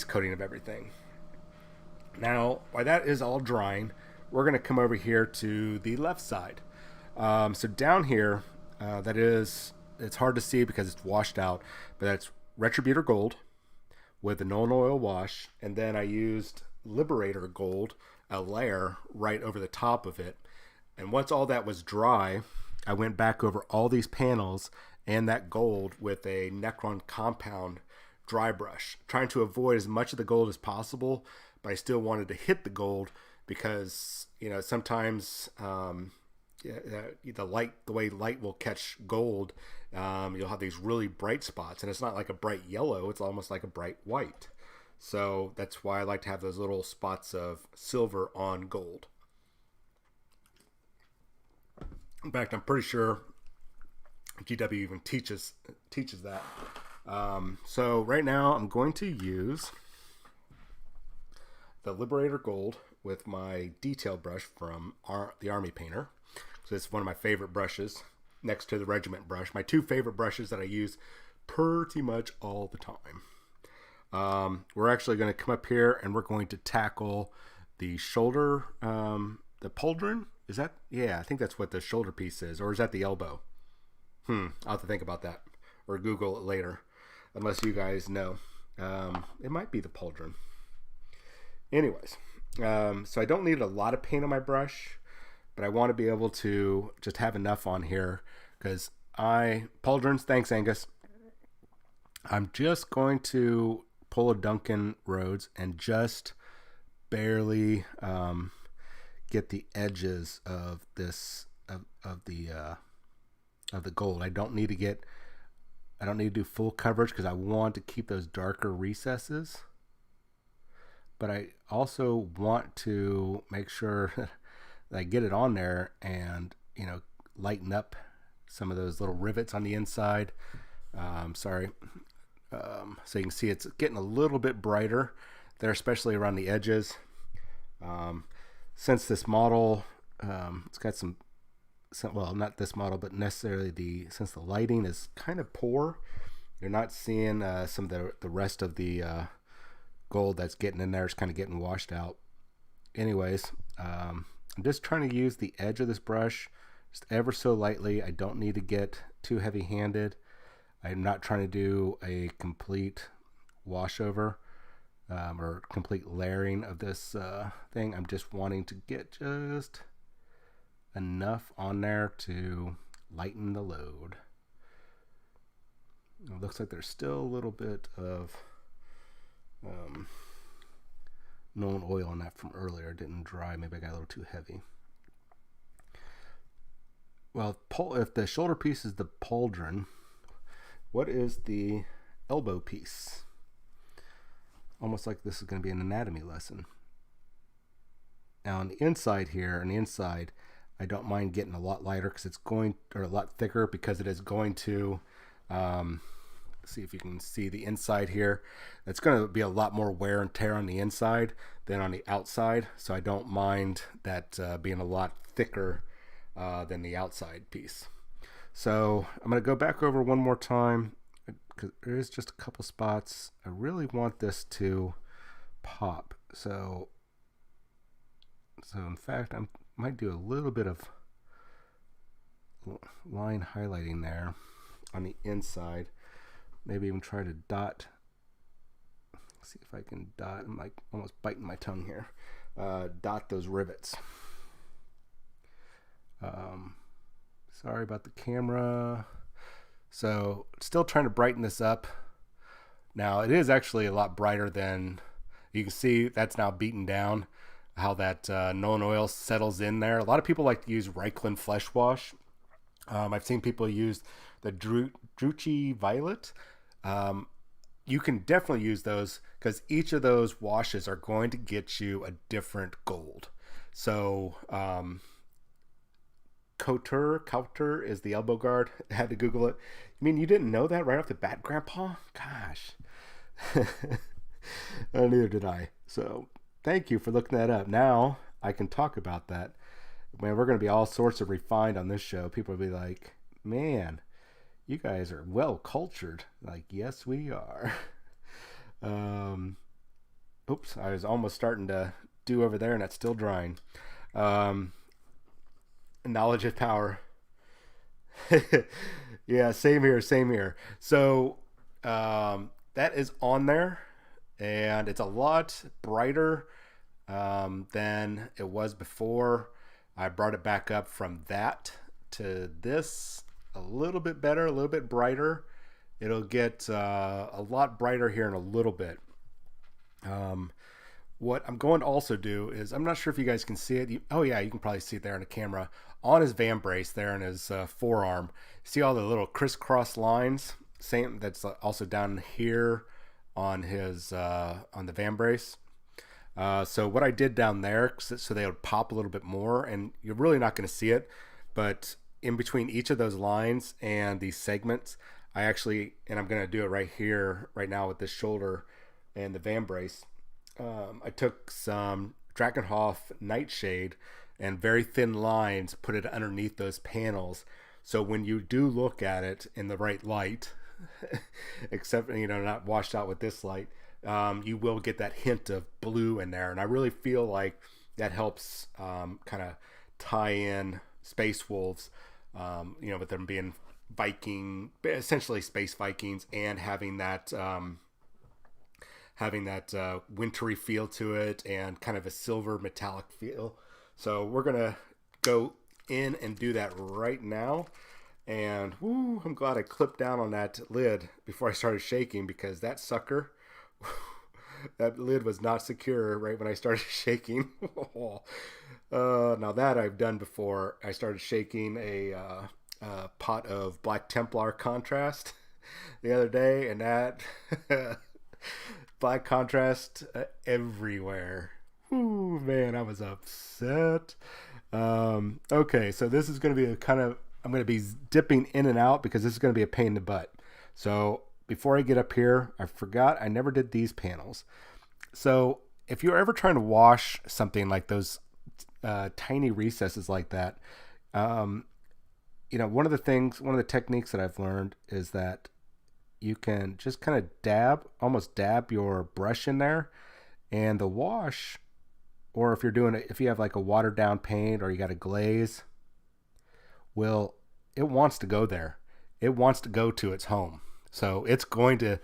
coating of everything. Now, while that is all drying, we're going to come over here to the left side. So down here, it's hard to see because it's washed out, but that's Retributor Gold with the Nuln Oil wash, and then I used Liberator Gold, a layer right over the top of it. And once all that was dry, I went back over all these panels and that gold with a Necron Compound dry brush, trying to avoid as much of the gold as possible, but I still wanted to hit the gold because, sometimes the way light will catch gold, you'll have these really bright spots, and it's not like a bright yellow, it's almost like a bright white. So that's why I like to have those little spots of silver on gold. In fact, I'm pretty sure GW even teaches that. So right now I'm going to use the Liberator Gold with my detail brush from the Army Painter. So it's one of my favorite brushes next to the Regiment brush. My two favorite brushes that I use pretty much all the time. We're actually going to come up here and we're going to tackle the shoulder, the pauldron. Is that? Yeah, I think that's what the shoulder piece is. Or is that the elbow? I'll have to think about that or Google it later, unless you guys know. It might be the pauldron. Anyways, so I don't need a lot of paint on my brush, but I want to be able to just have enough on here because pauldrons, thanks Angus. I'm just going to pull a Duncan Rhodes and just barely get the edges of this of the gold. I don't need to do full coverage because I want to keep those darker recesses, but I also want to make sure that I get it on there and lighten up some of those little rivets on the inside. So you can see it's getting a little bit brighter there, especially around the edges. Since this model, it's got some, well, not this model, but necessarily since the lighting is kind of poor, you're not seeing some of the rest of the gold that's getting in there. It's kind of getting washed out. Anyways, I'm just trying to use the edge of this brush just ever so lightly. I don't need to get too heavy-handed. I'm not trying to do a complete wash over or complete layering of this thing. I'm just wanting to get just enough on there to lighten the load. It looks like there's still a little bit of known oil on that from earlier. It didn't dry. Maybe I got a little too heavy. Well, if the shoulder piece is the pauldron, what is the elbow piece? Almost like this is going to be an anatomy lesson. Now on the inside here, I don't mind getting a lot lighter because it's going, or a lot thicker because it is going to, see if you can see the inside here. It's going to be a lot more wear and tear on the inside than on the outside. So I don't mind that being a lot thicker than the outside piece. So I'm going to go back over one more time because there is just a couple spots. I really want this to pop. So in fact, I might do a little bit of line highlighting there on the inside. Maybe even try to dot. See if I can dot. I'm like almost biting my tongue here. Dot those rivets. Sorry about the camera. So still trying to brighten this up. Now it is actually a lot brighter than you can see. That's now beaten down. How that known oil settles in there. A lot of people like to use Reichland Flesh Wash. I've seen people use the Drucci Violet. You can definitely use those because each of those washes are going to get you a different gold. So Couture is the elbow guard. I had to Google it. I mean, you didn't know that right off the bat, Grandpa? Gosh. Neither did I. So thank you for looking that up. Now I can talk about that. Man, we're going to be all sorts of refined on this show. People will be like, man, you guys are well cultured. Like, yes, we are. Oops, I was almost starting to do over there and it's still drying. Knowledge is power. Yeah, same here. So that is on there and it's a lot brighter than it was before. I brought it back up from that to this, a little bit better, a little bit brighter. It'll get a lot brighter here in a little bit. What I'm going to also do is, I'm not sure if you guys can see it. Oh yeah, you can probably see it there in the camera. On his van brace there in his forearm, see all the little crisscross lines? Same, that's also down here on his on the van brace. So what I did down there, so they would pop a little bit more, and you're really not going to see it, but in between each of those lines and these segments, I actually, and I'm going to do it right here, right now with this shoulder and the van brace, I took some Drakenhof nightshade and very thin lines, put it underneath those panels. So when you do look at it in the right light, except, not washed out with this light, you will get that hint of blue in there. And I really feel like that helps kind of tie in Space Wolves, with them being Viking, essentially space Vikings, and having that wintry feel to it and kind of a silver metallic feel. So we're going to go in and do that right now. And I'm glad I clipped down on that lid before I started shaking, because that sucker, that lid was not secure right when I started shaking. Now that I've done before. I started shaking a pot of Black Templar contrast the other day, and that black contrast everywhere. Ooh, man, I was upset. Okay, so this is going to be I'm going to be dipping in and out because this is going to be a pain in the butt. So before I get up here, I forgot I never did these panels. So if you're ever trying to wash something like those tiny recesses like that, one of the techniques that I've learned is that you can just kind of almost dab your brush in there, and the wash, or if you have like a watered down paint or you got a glaze, it wants to go there. It wants to go to its home. So it's going to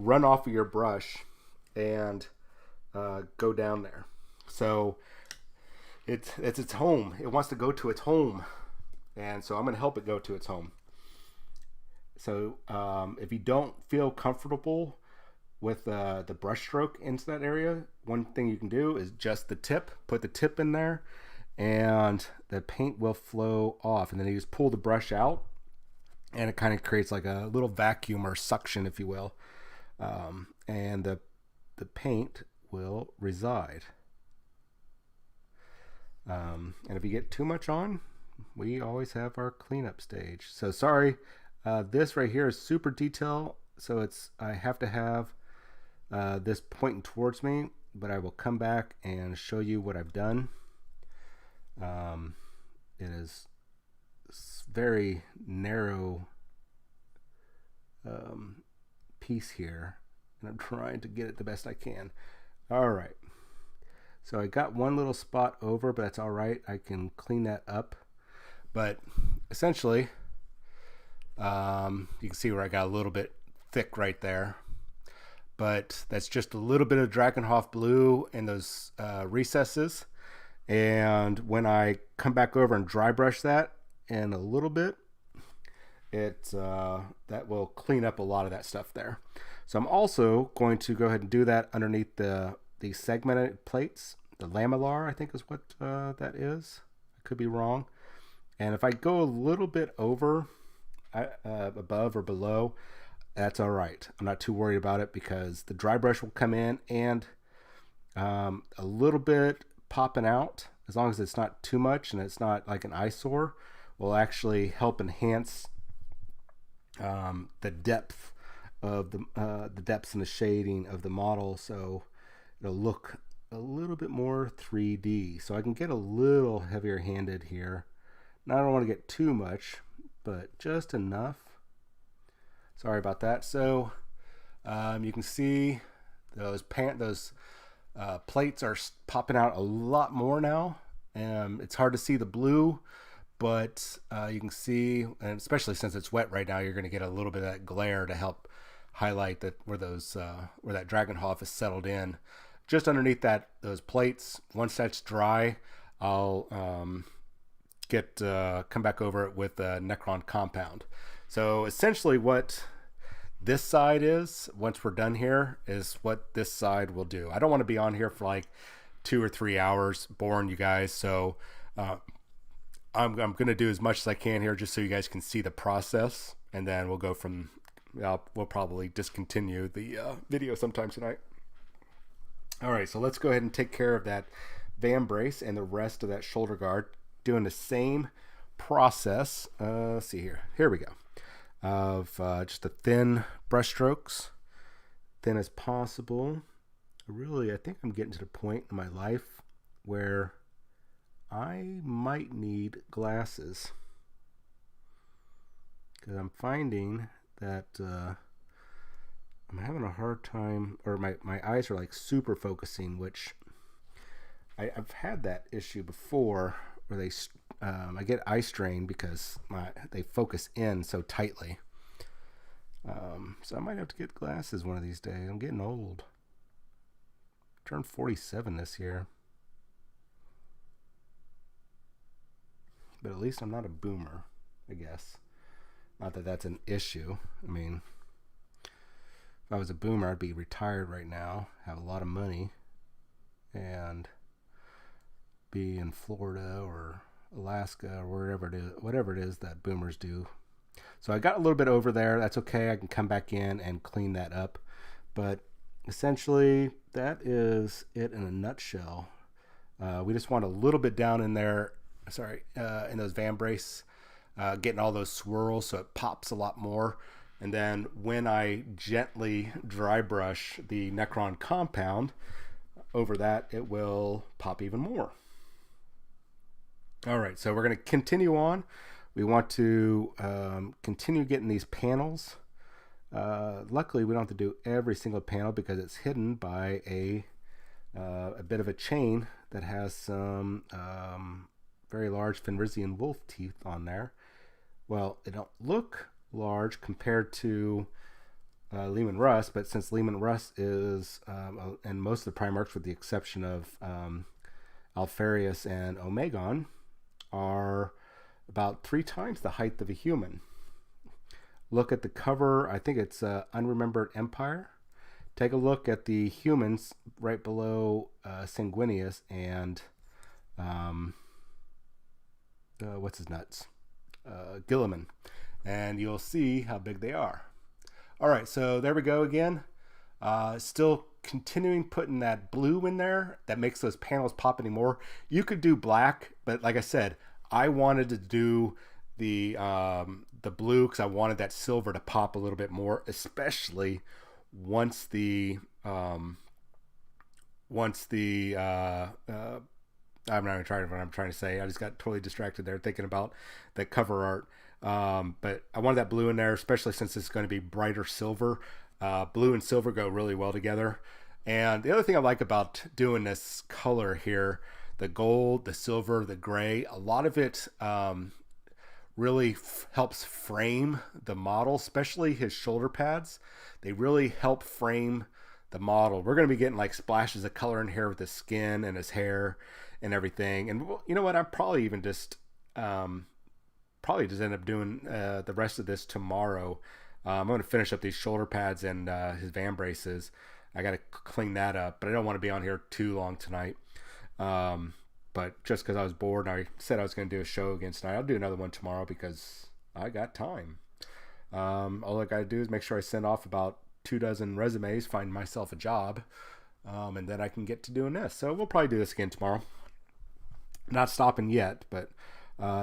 run off of your brush and go down there. So it's its home. It wants to go to its home, and so I'm going to help it go to its home. So if you don't feel comfortable with the brush stroke into that area, one thing you can do is just the tip. Put the tip in there, and the paint will flow off. And then you just pull the brush out, and it kind of creates like a little vacuum or suction, if you will. And the paint will reside. And if you get too much on, we always have our cleanup stage. So sorry, this right here is super detail, so I have to have this pointing towards me, but I will come back and show you what I've done. It is very narrow piece here, and I'm trying to get it the best I can. All right, so I got one little spot over, but that's all right. I can clean that up. But essentially, you can see where I got a little bit thick right there, but that's just a little bit of Dragonhof blue in those recesses. And when I come back over and dry brush that in a little bit, that will clean up a lot of that stuff there. So I'm also going to go ahead and do that underneath the segmented plates. The lamellar, I think is what that is. I could be wrong. And if I go a little bit over, above or below, that's all right. I'm not too worried about it because the dry brush will come in and a little bit popping out, as long as it's not too much and it's not like an eyesore, will actually help enhance the depth of the depths and the shading of the model, so it'll look a little bit more 3D. So I can get a little heavier handed here. Now I don't want to get too much, but just enough. Sorry about that. So you can see those plates are popping out a lot more now. It's hard to see the blue, but you can see, and especially since it's wet right now, you're going to get a little bit of that glare to help highlight that where that Dragonhof is settled in. Just underneath those plates. Once that's dry, I'll come back over it with a Necron compound. So essentially what this side is, once we're done here, is what this side will do. I don't want to be on here for like 2 or 3 hours boring you guys, so I'm going to do as much as I can here just so you guys can see the process, and then we'll go from we'll probably discontinue the video sometime tonight. All right, so let's go ahead and take care of that van brace and the rest of that shoulder guard, doing the same process. Let's see here. Here we go. Of just the thin brush strokes, thin as possible. Really, I think I'm getting to the point in my life where I might need glasses, because I'm finding that I'm having a hard time, or my eyes are like super focusing, which I've had that issue before, where I get eye strain because they focus in so tightly. So I might have to get glasses one of these days. I'm getting old. Turned 47 this year. But at least I'm not a boomer, I guess. Not that that's an issue. I mean, if I was a boomer, I'd be retired right now, have a lot of money, and be in Florida or Alaska or whatever it is that boomers do. So I got a little bit over there. That's okay. I can come back in and clean that up. But essentially, that is it in a nutshell. We just want a little bit down in there, in those van brace, getting all those swirls so it pops a lot more. And then when I gently dry brush the Necron compound over that, it will pop even more. All right, so we're going to continue on. We want to continue getting these panels. Luckily, we don't have to do every single panel because it's hidden by a bit of a chain that has some very large Fenrisian wolf teeth on there. Well, they don't look large compared to Leman Russ, but since Leman Russ is, and most of the Primarchs, with the exception of Alfarius and Omegon, are about 3 times the height of a human. Look at the cover. I think it's Unremembered Empire. Take a look at the humans right below Sanguinius and what's his nuts? Gilliman. And you'll see how big they are. All right, so there we go again. Still continuing putting that blue in there that makes those panels pop anymore. You could do black, but like I said, I wanted to do the blue because I wanted that silver to pop a little bit more, especially once the I'm not even trying what I'm trying to say. I just got totally distracted there thinking about the cover art. But I wanted that blue in there, especially since it's going to be brighter silver. Blue and silver go really well together. And the other thing I like about doing this color here, the gold, the silver, the gray, a lot of it really helps frame the model, especially his shoulder pads. They really help frame the model. We're going to be getting like splashes of color in here with his skin and his hair and everything. And you know what? I'm probably even just end up doing the rest of this tomorrow. I'm going to finish up these shoulder pads and his van braces. I got to clean that up, but I don't want to be on here too long tonight. But just because I was bored and I said I was going to do a show again tonight, I'll do another one tomorrow because I got time. All I got to do is make sure I send off about 24 resumes, find myself a job, and then I can get to doing this. So we'll probably do this again tomorrow. Not stopping yet, but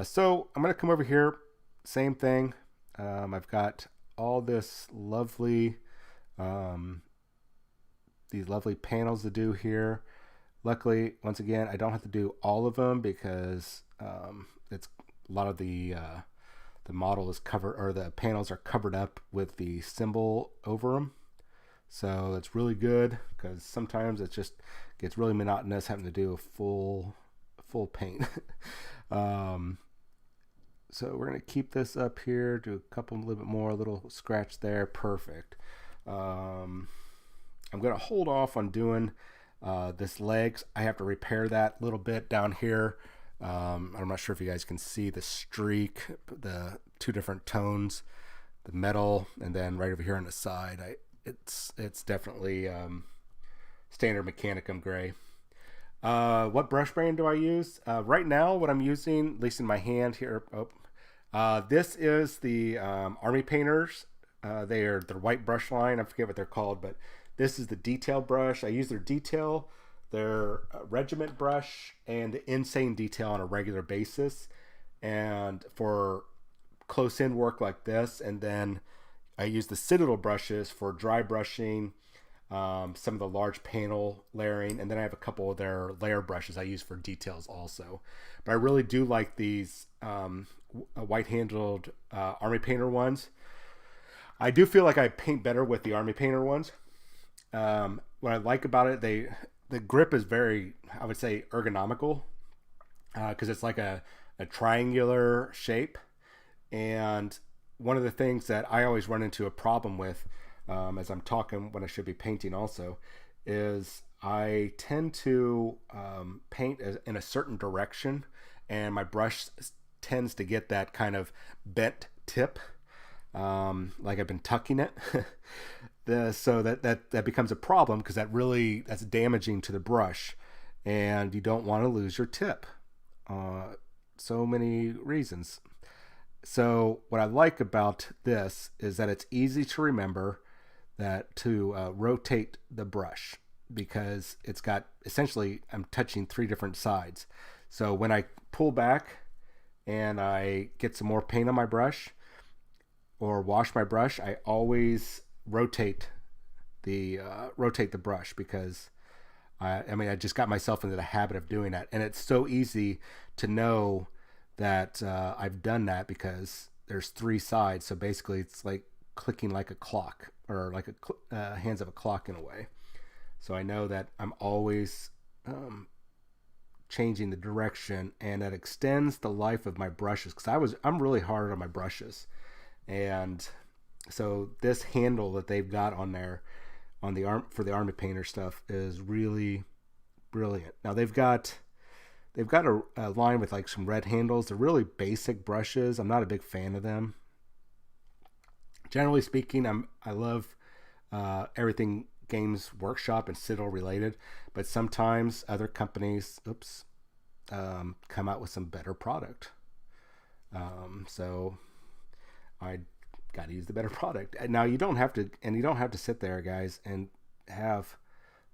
so I'm going to come over here. Same thing. I've got all this lovely, these lovely panels to do here. Luckily, once again, I don't have to do all of them because it's a lot of the model is covered, or the panels are covered up with the symbol over them. So it's really good because sometimes it just gets really monotonous having to do a full paint. So we're going to keep this up here, do a couple, a little bit more, a little scratch there. Perfect. I'm going to hold off on doing this legs. I have to repair that a little bit down here. I'm not sure if you guys can see the streak, the 2 different tones, the metal, and then right over here on the side, it's definitely standard Mechanicum gray. What brush brand do I use? Right now, what I'm using, at least in my hand here, this is the Army Painters. They're their white brush line. I forget what they're called, but this is the detail brush. I use their detail, their regiment brush, and the insane detail on a regular basis. And for close-in work like this, and then I use the Citadel brushes for dry brushing, some of the large panel layering, and then I have a couple of their layer brushes I use for details also. But I really do like these white-handled Army Painter ones. I do feel like I paint better with the Army Painter ones. What I like about it, the grip is very, I would say, ergonomical, because it's like a triangular shape. And one of the things that I always run into a problem with, as I'm talking when I should be painting also, is I tend to paint in a certain direction, and my brush tends to get that kind of bent tip, like I've been tucking it. So that becomes a problem because that's damaging to the brush, and you don't want to lose your tip. So many reasons. So what I like about this is that it's easy to remember that to rotate the brush, because it's got, essentially, I'm touching 3 different sides. So when I pull back and I get some more paint on my brush or wash my brush, I always rotate the brush, because I just got myself into the habit of doing that, and it's so easy to know that I've done that because there's 3 sides. So basically, it's like clicking like a clock, or like hands of a clock in a way. So I know that I'm always changing the direction, and that extends the life of my brushes, because I'm really hard on my brushes. And So this handle that they've got on there on the arm for the army painter stuff is really brilliant. Now they've got a line with like some red handles. They're really basic brushes. I'm not a big fan of them. Generally speaking, I love everything Games Workshop and Citadel related, but sometimes other companies, come out with some better product. So I got to use the better product. Now you don't have to sit there, guys, and have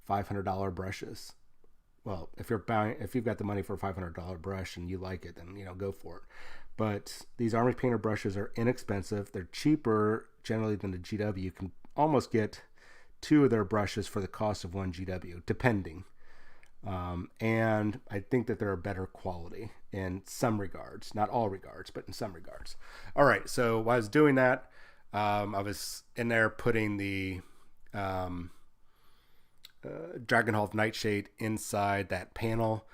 $500 brushes. Well, if you've got the money for a $500 brush and you like it, then go for it. But these Army Painter brushes are inexpensive. They're cheaper generally than the GW. You can almost get two of their brushes for the cost of one GW, depending. And I think that they're a better quality in some regards, not all regards, but in some regards. All right, so while I was doing that, I was in there putting the Dragonholt Nightshade inside that panel,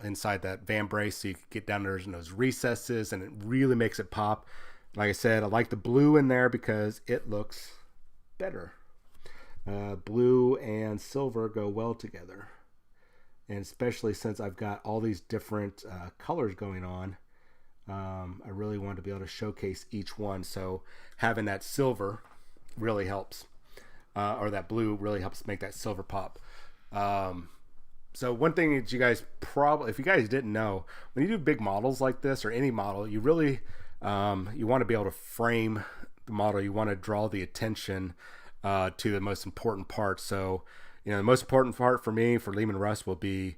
inside that van brace, so you can get down there in those recesses, and it really makes it pop. Like I said, I like the blue in there because it looks better. Blue and silver go well together. And especially since I've got all these different colors going on, I really want to be able to showcase each one. So having that silver really helps, or that blue really helps make that silver pop. So one thing that you guys probably, if you guys didn't know, when you do big models like this or any model, you really you want to be able to frame the model. You want to draw the attention to the most important part. So the most important part for me, for Leman Russ, will be,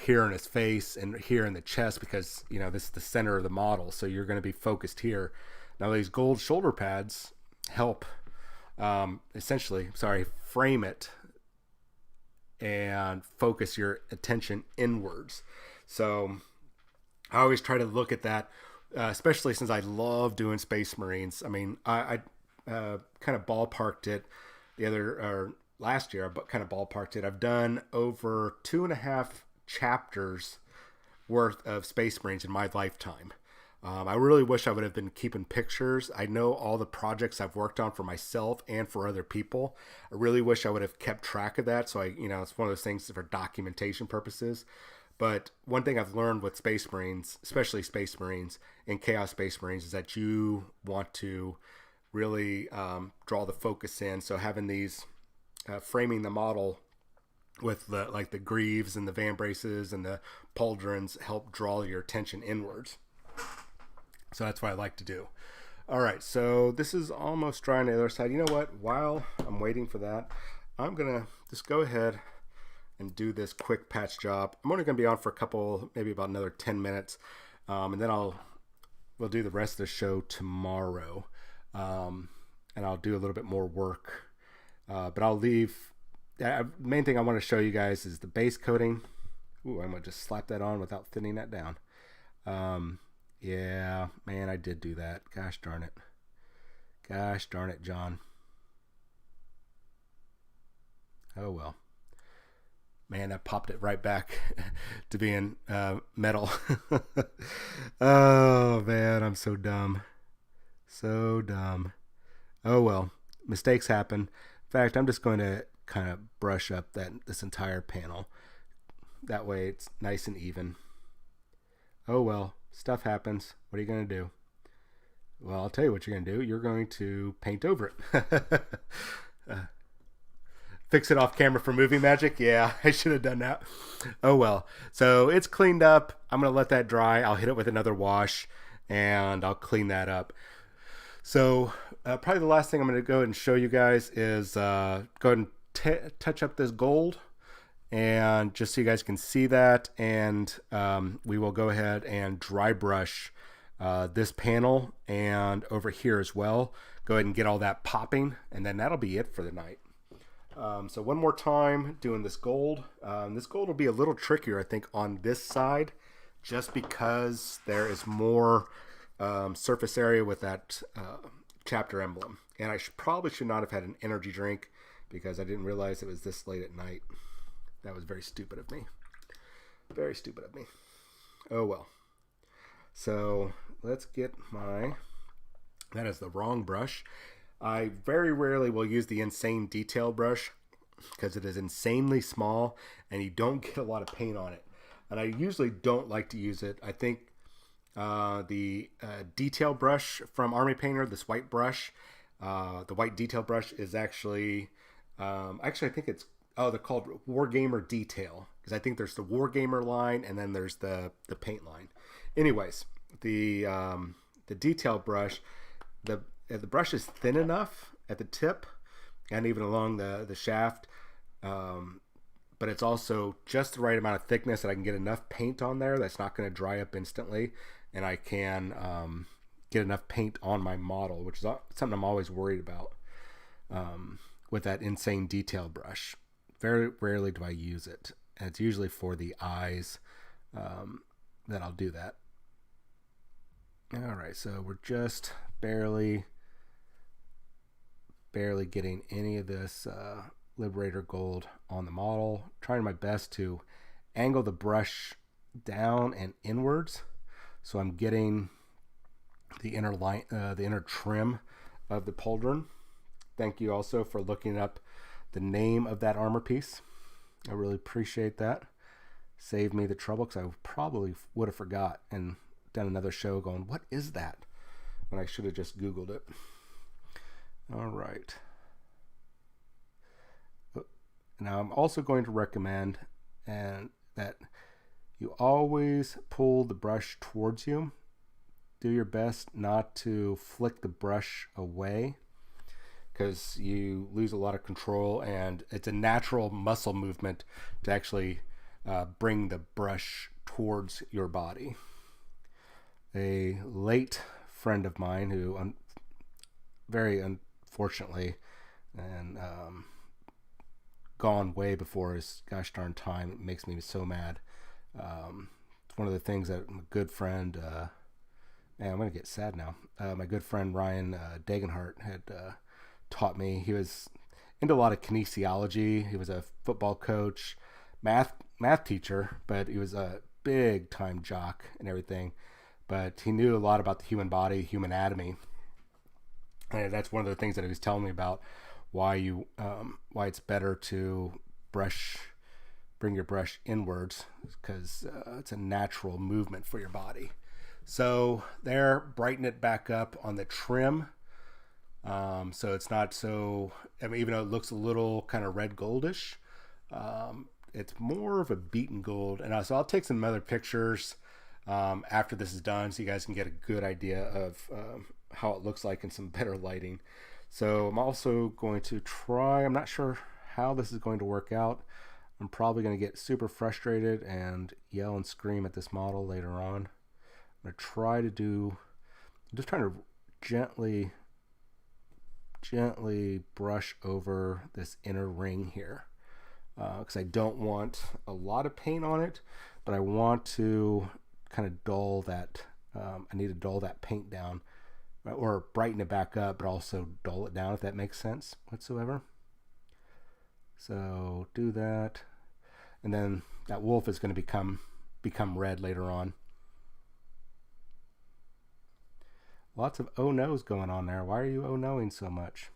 here in his face and here in the chest, because, this is the center of the model. So you're going to be focused here. Now, these gold shoulder pads help frame it and focus your attention inwards. So I always try to look at that, especially since I love doing Space Marines. I mean, I kind of ballparked it last year, but kind of ballparked it. I've done over 2.5 chapters worth of Space Marines in my lifetime. I really wish I would have been keeping pictures. I know all the projects I've worked on for myself and for other people. I really wish I would have kept track of that. So it's one of those things for documentation purposes. But one thing I've learned with Space Marines, especially Space Marines and Chaos Space Marines, is that you want to really draw the focus in. So having these framing the model with the greaves and the van braces and the pauldrons help draw your attention inwards. So that's what I like to do. All right, so this is almost dry on the other side. You know what? While I'm waiting for that, I'm going to just go ahead and do this quick patch job. I'm only going to be on for maybe about another 10 minutes. And then we'll do the rest of the show tomorrow. And I'll do a little bit more work. But I'll leave. The main thing I want to show you guys is the base coating. Ooh, I'm going to just slap that on without thinning that down. Yeah, man, I did do that. Gosh darn it. Gosh darn it, John. Oh, well. Man, that popped it right back to being metal. Oh, man, I'm so dumb. So dumb. Oh, well. Mistakes happen. In fact, I'm just going to kind of brush up this entire panel. That way it's nice and even. Oh, well. Stuff happens. What are you going to do? Well, I'll tell you what you're going to do. You're going to paint over it. Fix it off camera for movie magic. Yeah, I should have done that. Oh, well. So it's cleaned up. I'm going to let that dry. I'll hit it with another wash, and I'll clean that up. So probably the last thing I'm going to go ahead and show you guys is go ahead and touch up this gold. And just so you guys can see that, and we will go ahead and dry brush this panel and over here as well. Go ahead and get all that popping, and then that'll be it for the night. So one more time doing this gold. This gold will be a little trickier, I think, on this side, just because there is more surface area with that chapter emblem. And I probably should not have had an energy drink because I didn't realize it was this late at night. That was very stupid of me. Very stupid of me. Oh, well. So let's get that is the wrong brush. I very rarely will use the insane detail brush because it is insanely small and you don't get a lot of paint on it. And I usually don't like to use it. I think the detail brush from Army Painter, this white brush, the white detail brush is actually, I think it's, they're called Wargamer Detail, because I think there's the Wargamer line and then there's the paint line. Anyways, the detail brush, the brush is thin enough at the tip and even along the shaft, but it's also just the right amount of thickness that I can get enough paint on there that's not going to dry up instantly, and I can get enough paint on my model, which is something I'm always worried about with that insane detail brush. Very rarely do I use it, and it's usually for the eyes that I'll do that. All right, so we're just barely getting any of this Liberator Gold on the model. Trying my best to angle the brush down and inwards, so I'm getting the inner line, the inner trim of the pauldron. Thank you also for looking up the name of that armor piece. I really appreciate that. Saved me the trouble, because I probably would have forgot and done another show going, what is that? When I should have just Googled it. All right. Now I'm also going to recommend that you always pull the brush towards you. Do your best not to flick the brush away, because you lose a lot of control, and it's a natural muscle movement to actually bring the brush towards your body. A late friend of mine who very unfortunately and gone way before his gosh darn time, it makes me so mad. It's one of the things that my good friend man, I'm gonna get sad now. My good friend Ryan Dagenhart had taught me. He was into a lot of kinesiology. He was a football coach, math teacher, but he was a big time jock and everything. But he knew a lot about the human body, human anatomy, and that's one of the things that he was telling me about why it's better to bring your brush inwards, because it's a natural movement for your body. So there, brighten it back up on the trim. So it's not so, even though it looks a little kind of red goldish, it's more of a beaten gold. And so I'll take some other pictures after this is done, so you guys can get a good idea of how it looks like in some better lighting. So I'm also going to try, I'm not sure how this is going to work out. I'm probably going to get super frustrated and yell and scream at this model later on. I'm going to try to I'm just trying to gently brush over this inner ring here, because I don't want a lot of paint on it, but I want to kind of dull that, I need to dull that paint down, or brighten it back up, but also dull it down, if that makes sense whatsoever. So do that, and then that wolf is going to become red later on. Lots of oh no's going on there. Why are you oh noing so much?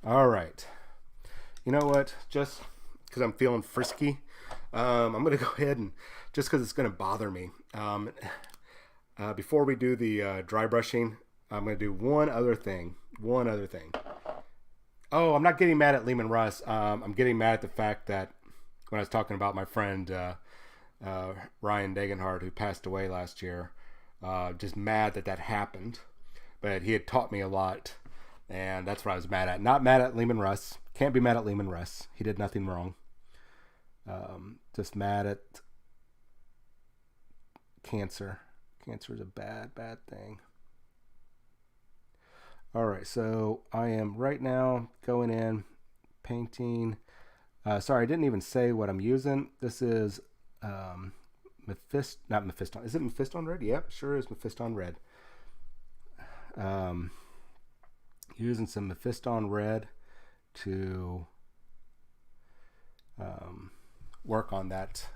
All right. You know what? Just because I'm feeling frisky, I'm going to go ahead and, just because it's going to bother me, before we do the dry brushing, I'm going to do one other thing. Oh, I'm not getting mad at Leman Russ. I'm getting mad at the fact that when I was talking about my friend Ryan Dagenhart, who passed away last year, just mad that happened. But he had taught me a lot, and that's what I was mad at. Not mad at Leman Russ. Can't be mad at Leman Russ. He did nothing wrong. Just mad at cancer. Cancer is a bad thing. All right, so I am right now going in, painting. Sorry, I didn't even say what I'm using. This is not Mephiston. Is it Mephiston Red? Yep, sure is Mephiston Red. Using some Mephiston Red to work on that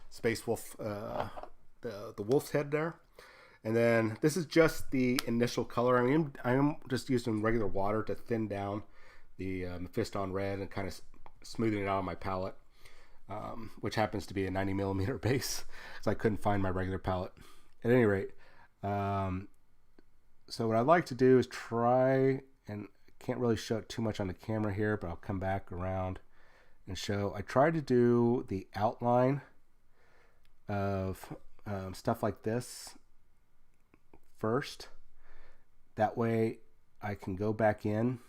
Space Wolf, the wolf's head there. And then this is just the initial color. I am just using regular water to thin down the Mephiston red and kind of smoothing it out on my palette, which happens to be a 90 millimeter base, so I couldn't find my regular palette. At any rate, so what I'd like to do is try, and can't really show it too much on the camera here, but I'll come back around and show. I tried to do the outline of stuff like this first. That way I can go back in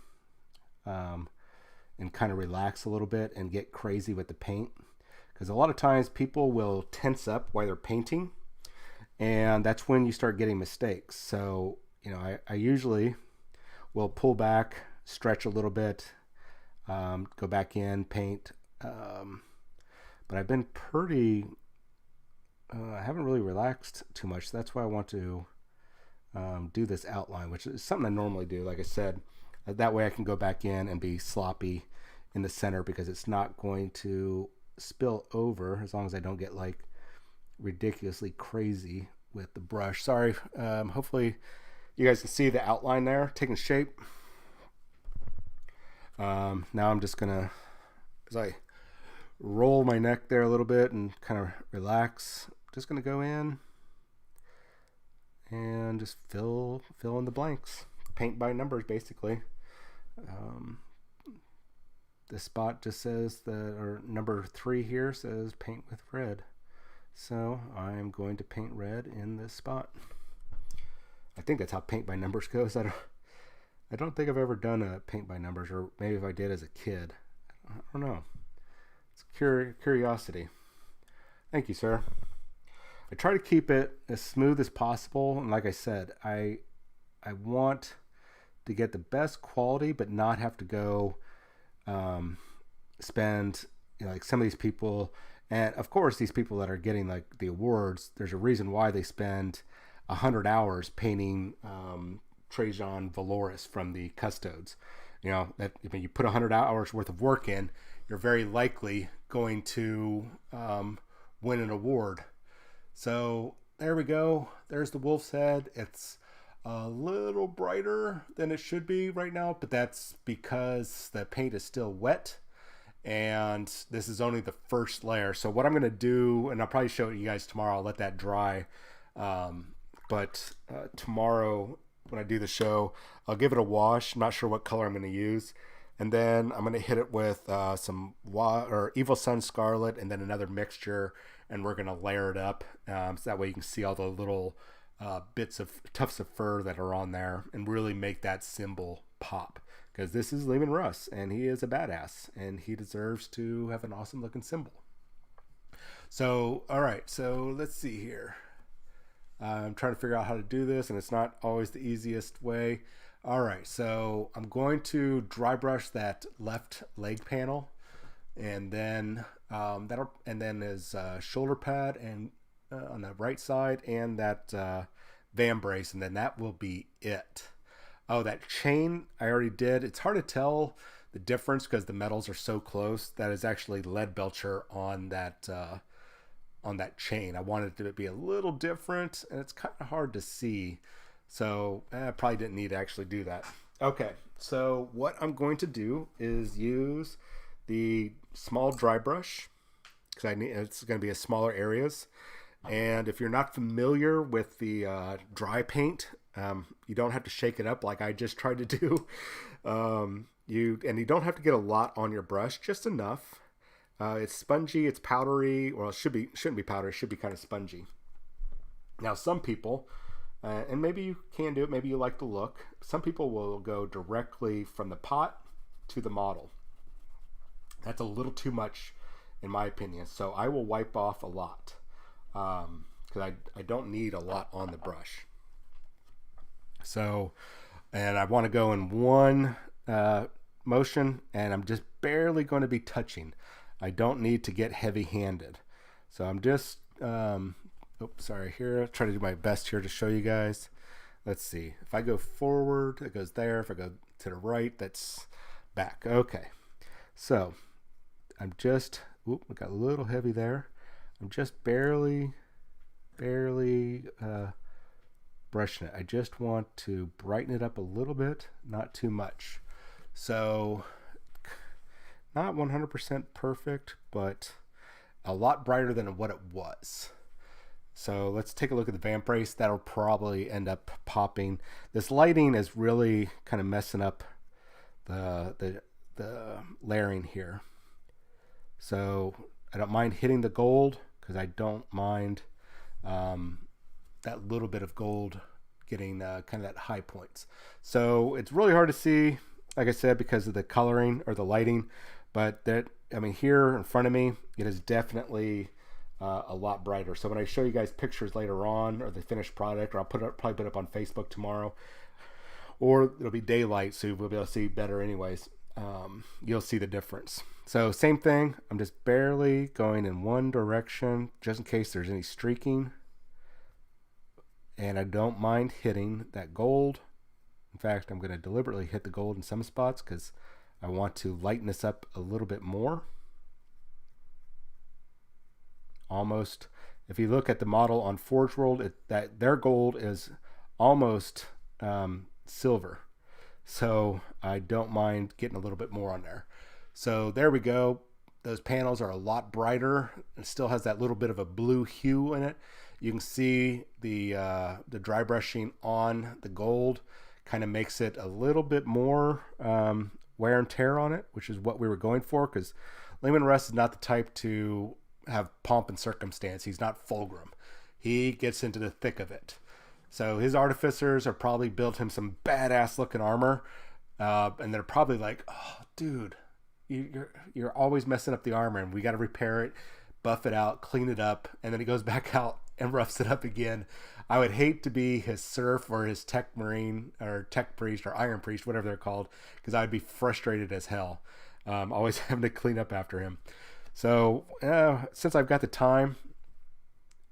and kind of relax a little bit and get crazy with the paint. Because a lot of times people will tense up while they're painting, and that's when you start getting mistakes. So, you know, I usually will pull back, stretch a little bit, go back in, paint. But I've been pretty, I haven't really relaxed too much. So that's why I want to do this outline, which is something I normally do. Like I said, that way I can go back in and be sloppy in the center, because it's not going to spill over as long as I don't get like ridiculously crazy with the brush. Sorry. Hopefully you guys can see the outline there taking shape. Now I'm just gonna, as I roll my neck there a little bit and kind of relax, just gonna go in and just fill in the blanks, paint by numbers basically. This spot just says or number 3 here says paint with red, so I'm going to paint red in this spot. I think that's how paint by numbers goes. I don't think I've ever done a paint by numbers, or maybe if I did as a kid, I don't know. It's curiosity. Thank you, sir. I try to keep it as smooth as possible, and like I said, I want to get the best quality, but not have to go spend, you know, like some of these people, and of course these people that are getting like the awards, there's a reason why they spend 100 hours painting Trajan Valoris from the Custodes. You know, that if you put 100 hours worth of work in, you're very likely going to win an award. So there we go. There's the wolf's head. It's a little brighter than it should be right now, but that's because the paint is still wet, and this is only the first layer. So what I'm going to do, and I'll probably show it you guys tomorrow, I'll let that dry. But tomorrow when I do the show, I'll give it a wash. I'm not sure what color I'm going to use. And then I'm going to hit it with some Evil Sun Scarlet and then another mixture, and we're going to layer it up. So that way you can see all the little bits of tufts of fur that are on there and really make that symbol pop. Because this is Leman Russ, and he is a badass, and he deserves to have an awesome looking symbol. So, all right, so let's see here. I'm trying to figure out how to do this, and it's not always the easiest way. All right, so I'm going to dry brush that left leg panel, and then his shoulder pad and on the right side, and that van brace, and then that will be it. Oh, that chain I already did. It's hard to tell the difference because the metals are so close. That is actually lead belcher on that chain. I wanted it to be a little different, and it's kind of hard to see. So I probably didn't need to actually do that. Okay, so what I'm going to do is use the small dry brush, because it's going to be a smaller areas. And if you're not familiar with the dry paint, you don't have to shake it up like I just tried to do. You don't have to get a lot on your brush, just enough. It's spongy, it's powdery. Well, shouldn't be powdery, it should be kind of spongy. Now, some people, and maybe you can do it, maybe you like the look, some people will go directly from the pot to the model. That's a little too much in my opinion, so I will wipe off a lot because I don't need a lot on the brush. So, and I want to go in one motion, and I'm just barely going to be touching. I don't need to get heavy-handed. So I'm just, here, I'll try to do my best here to show you guys. Let's see. If I go forward, it goes there. If I go to the right, that's back. Okay. So I'm just, I got a little heavy there. I'm just barely brushing it. I just want to brighten it up a little bit, not too much. So not 100% perfect, but a lot brighter than what it was. So let's take a look at the vamp race. That'll probably end up popping. This lighting is really kind of messing up the layering here. So I don't mind hitting the gold because I don't mind that little bit of gold getting kind of that high points. So it's really hard to see, like I said, because of the coloring or the lighting. But that, I mean, here in front of me, it is definitely a lot brighter. So when I show you guys pictures later on, or the finished product, or I'll probably put it up on Facebook tomorrow, or it'll be daylight, so we'll be able to see better anyways. You'll see the difference. So same thing, I'm just barely going in one direction, just in case there's any streaking. And I don't mind hitting that gold. In fact, I'm going to deliberately hit the gold in some spots because I want to lighten this up a little bit more. Almost, if you look at the model on Forge World, that their gold is almost silver. So I don't mind getting a little bit more on there. So there we go. Those panels are a lot brighter. It still has that little bit of a blue hue in it. You can see the dry brushing on the gold kind of makes it a little bit more wear and tear on it, which is what we were going for, because Leman Russ is not the type to have pomp and circumstance. He's not Fulgrim. He gets into the thick of it. So his artificers are probably built him some badass looking armor, and they're probably like, oh, dude, you're always messing up the armor, and we got to repair it, buff it out, clean it up, and then he goes back out and roughs it up again. I would hate to be his serf or his tech marine or tech priest or iron priest, whatever they're called, because I'd be frustrated as hell, always having to clean up after him. So since I've got the time,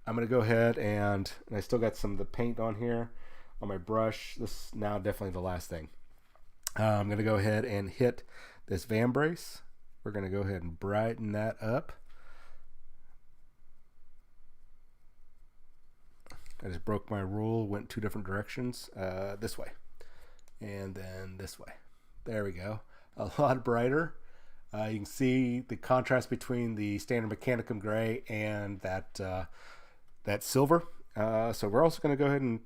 I'm going to go ahead and I still got some of the paint on here on my brush. This is now definitely the last thing. I'm going to go ahead and hit this vambrace. We're going to go ahead and brighten that up. I just broke my rule, went two different directions, this way and then this way. There we go. A lot brighter. You can see the contrast between the standard Mechanicum gray and that silver. So we're also going to go ahead and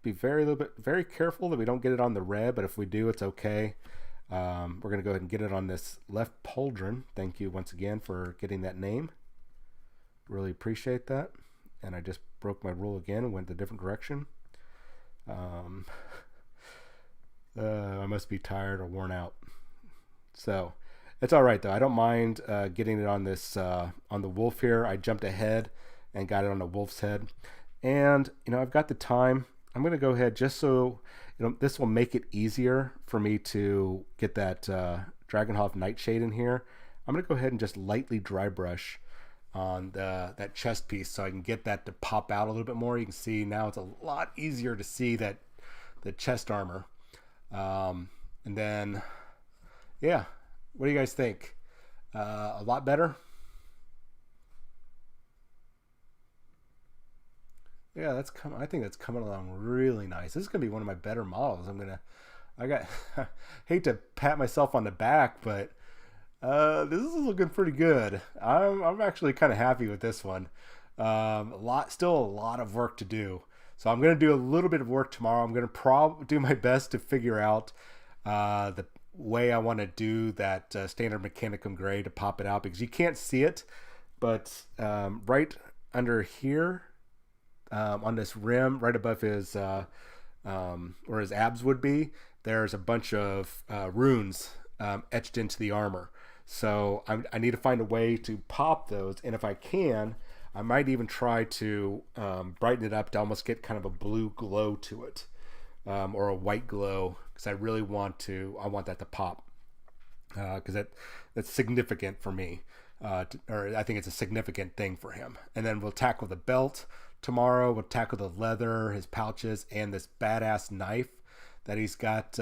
be very careful that we don't get it on the red, but if we do, it's okay. We're going to go ahead and get it on this left pauldron. Thank you once again for getting that name. Really appreciate that. And I just broke my rule again and went a different direction. I must be tired or worn out. So it's all right though. I don't mind getting it on this on the wolf here. I jumped ahead and got it on the wolf's head. And I've got the time. I'm going to go ahead just so this will make it easier for me to get that Dragonhof Nightshade in here. I'm going to go ahead and just lightly dry brush on that chest piece so I can get that to pop out a little bit more. You can see now it's a lot easier to see that the chest armor. And then, yeah, what do you guys think? A lot better? Yeah, I think that's coming along really nice. This is gonna be one of my better models. I hate to pat myself on the back, but this is looking pretty good. I'm actually kind of happy with this one. Still a lot of work to do. So I'm gonna do a little bit of work tomorrow. I'm gonna do my best to figure out the way I want to do that standard Mechanicum gray to pop it out, because you can't see it, but right under here. On this rim right above his where his abs would be, there's a bunch of runes etched into the armor. So I need to find a way to pop those, and if I can, I might even try to brighten it up to almost get kind of a blue glow to it, or a white glow, because I want that to pop, because that's significant for me, or I think it's a significant thing for him. And then we'll tackle the belt tomorrow. We'll tackle the leather, his pouches, and this badass knife that he's got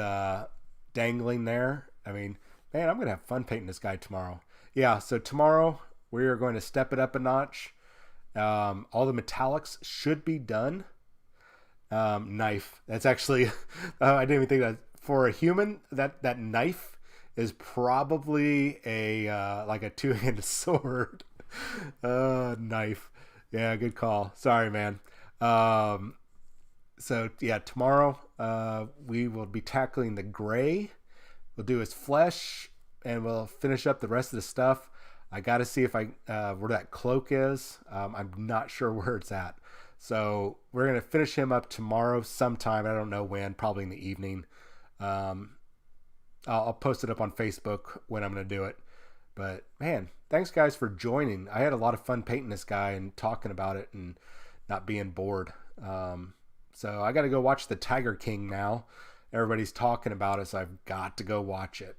dangling there. I mean, man, I'm going to have fun painting this guy tomorrow. Yeah, so tomorrow we are going to step it up a notch. All the metallics should be done. Knife. That's actually, I didn't even think that for a human, that knife is probably a like a two-handed sword. Knife. Yeah, good call. Sorry, man. Um, so yeah, tomorrow we will be tackling the gray. We'll do his flesh, and we'll finish up the rest of the stuff. I got to see if I where that cloak is. I'm not sure where it's at. So we're gonna finish him up tomorrow sometime. I don't know when. Probably in the evening. Um, I'll post it up on Facebook when I'm gonna do it. But man, thanks guys for joining. I had a lot of fun painting this guy and talking about it and not being bored. So I got to go watch the Tiger King now. Everybody's talking about it, so I've got to go watch it.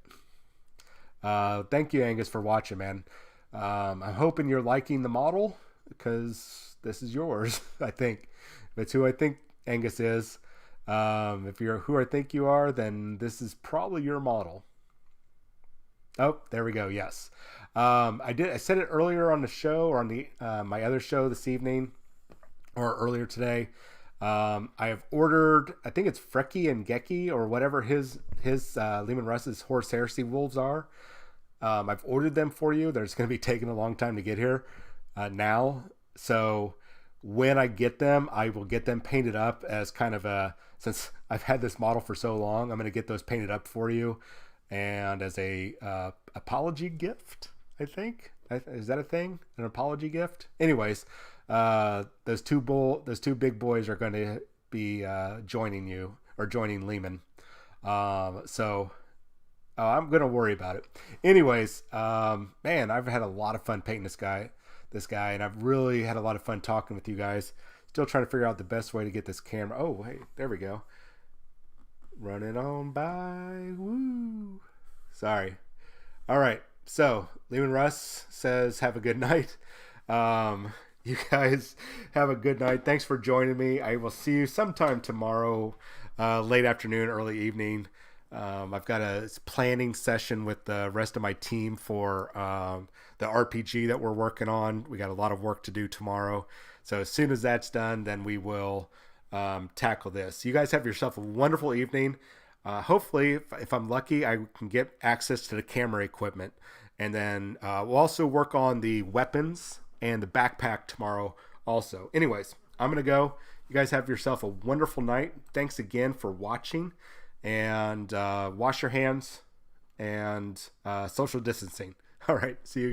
Thank you, Angus, for watching, man. I'm hoping you're liking the model because this is yours. I think that's who I think Angus is. If you're who I think you are, then this is probably your model. Oh, there we go. Yes. I said it earlier on the show or on the my other show this evening or earlier today. I have ordered, I think it's Frecky and Geki or whatever his Leman Russ's horse heresy wolves are. I've ordered them for you. They're just going to be taking a long time to get here now. So when I get them, I will get them painted up as kind of since I've had this model for so long, I'm going to get those painted up for you. And as a apology gift, I think. Is that a thing? An apology gift? Anyways, those two big boys are going to be joining you or joining Leman. So I'm going to worry about it. Anyways, man, I've had a lot of fun painting this guy, and I've really had a lot of fun talking with you guys. Still trying to figure out the best way to get this camera. Oh, hey, there we go. Running on by. Woo. Sorry. All right. So, Leman Russ says, have a good night. You guys have a good night. Thanks for joining me. I will see you sometime tomorrow, late afternoon, early evening. I've got a planning session with the rest of my team for the RPG that we're working on. We got a lot of work to do tomorrow. So as soon as that's done, then we will tackle this. You guys have yourself a wonderful evening. Hopefully, if I'm lucky, I can get access to the camera equipment. And then we'll also work on the weapons and the backpack tomorrow also. Anyways, I'm going to go. You guys have yourself a wonderful night. Thanks again for watching. And wash your hands and social distancing. All right. See you.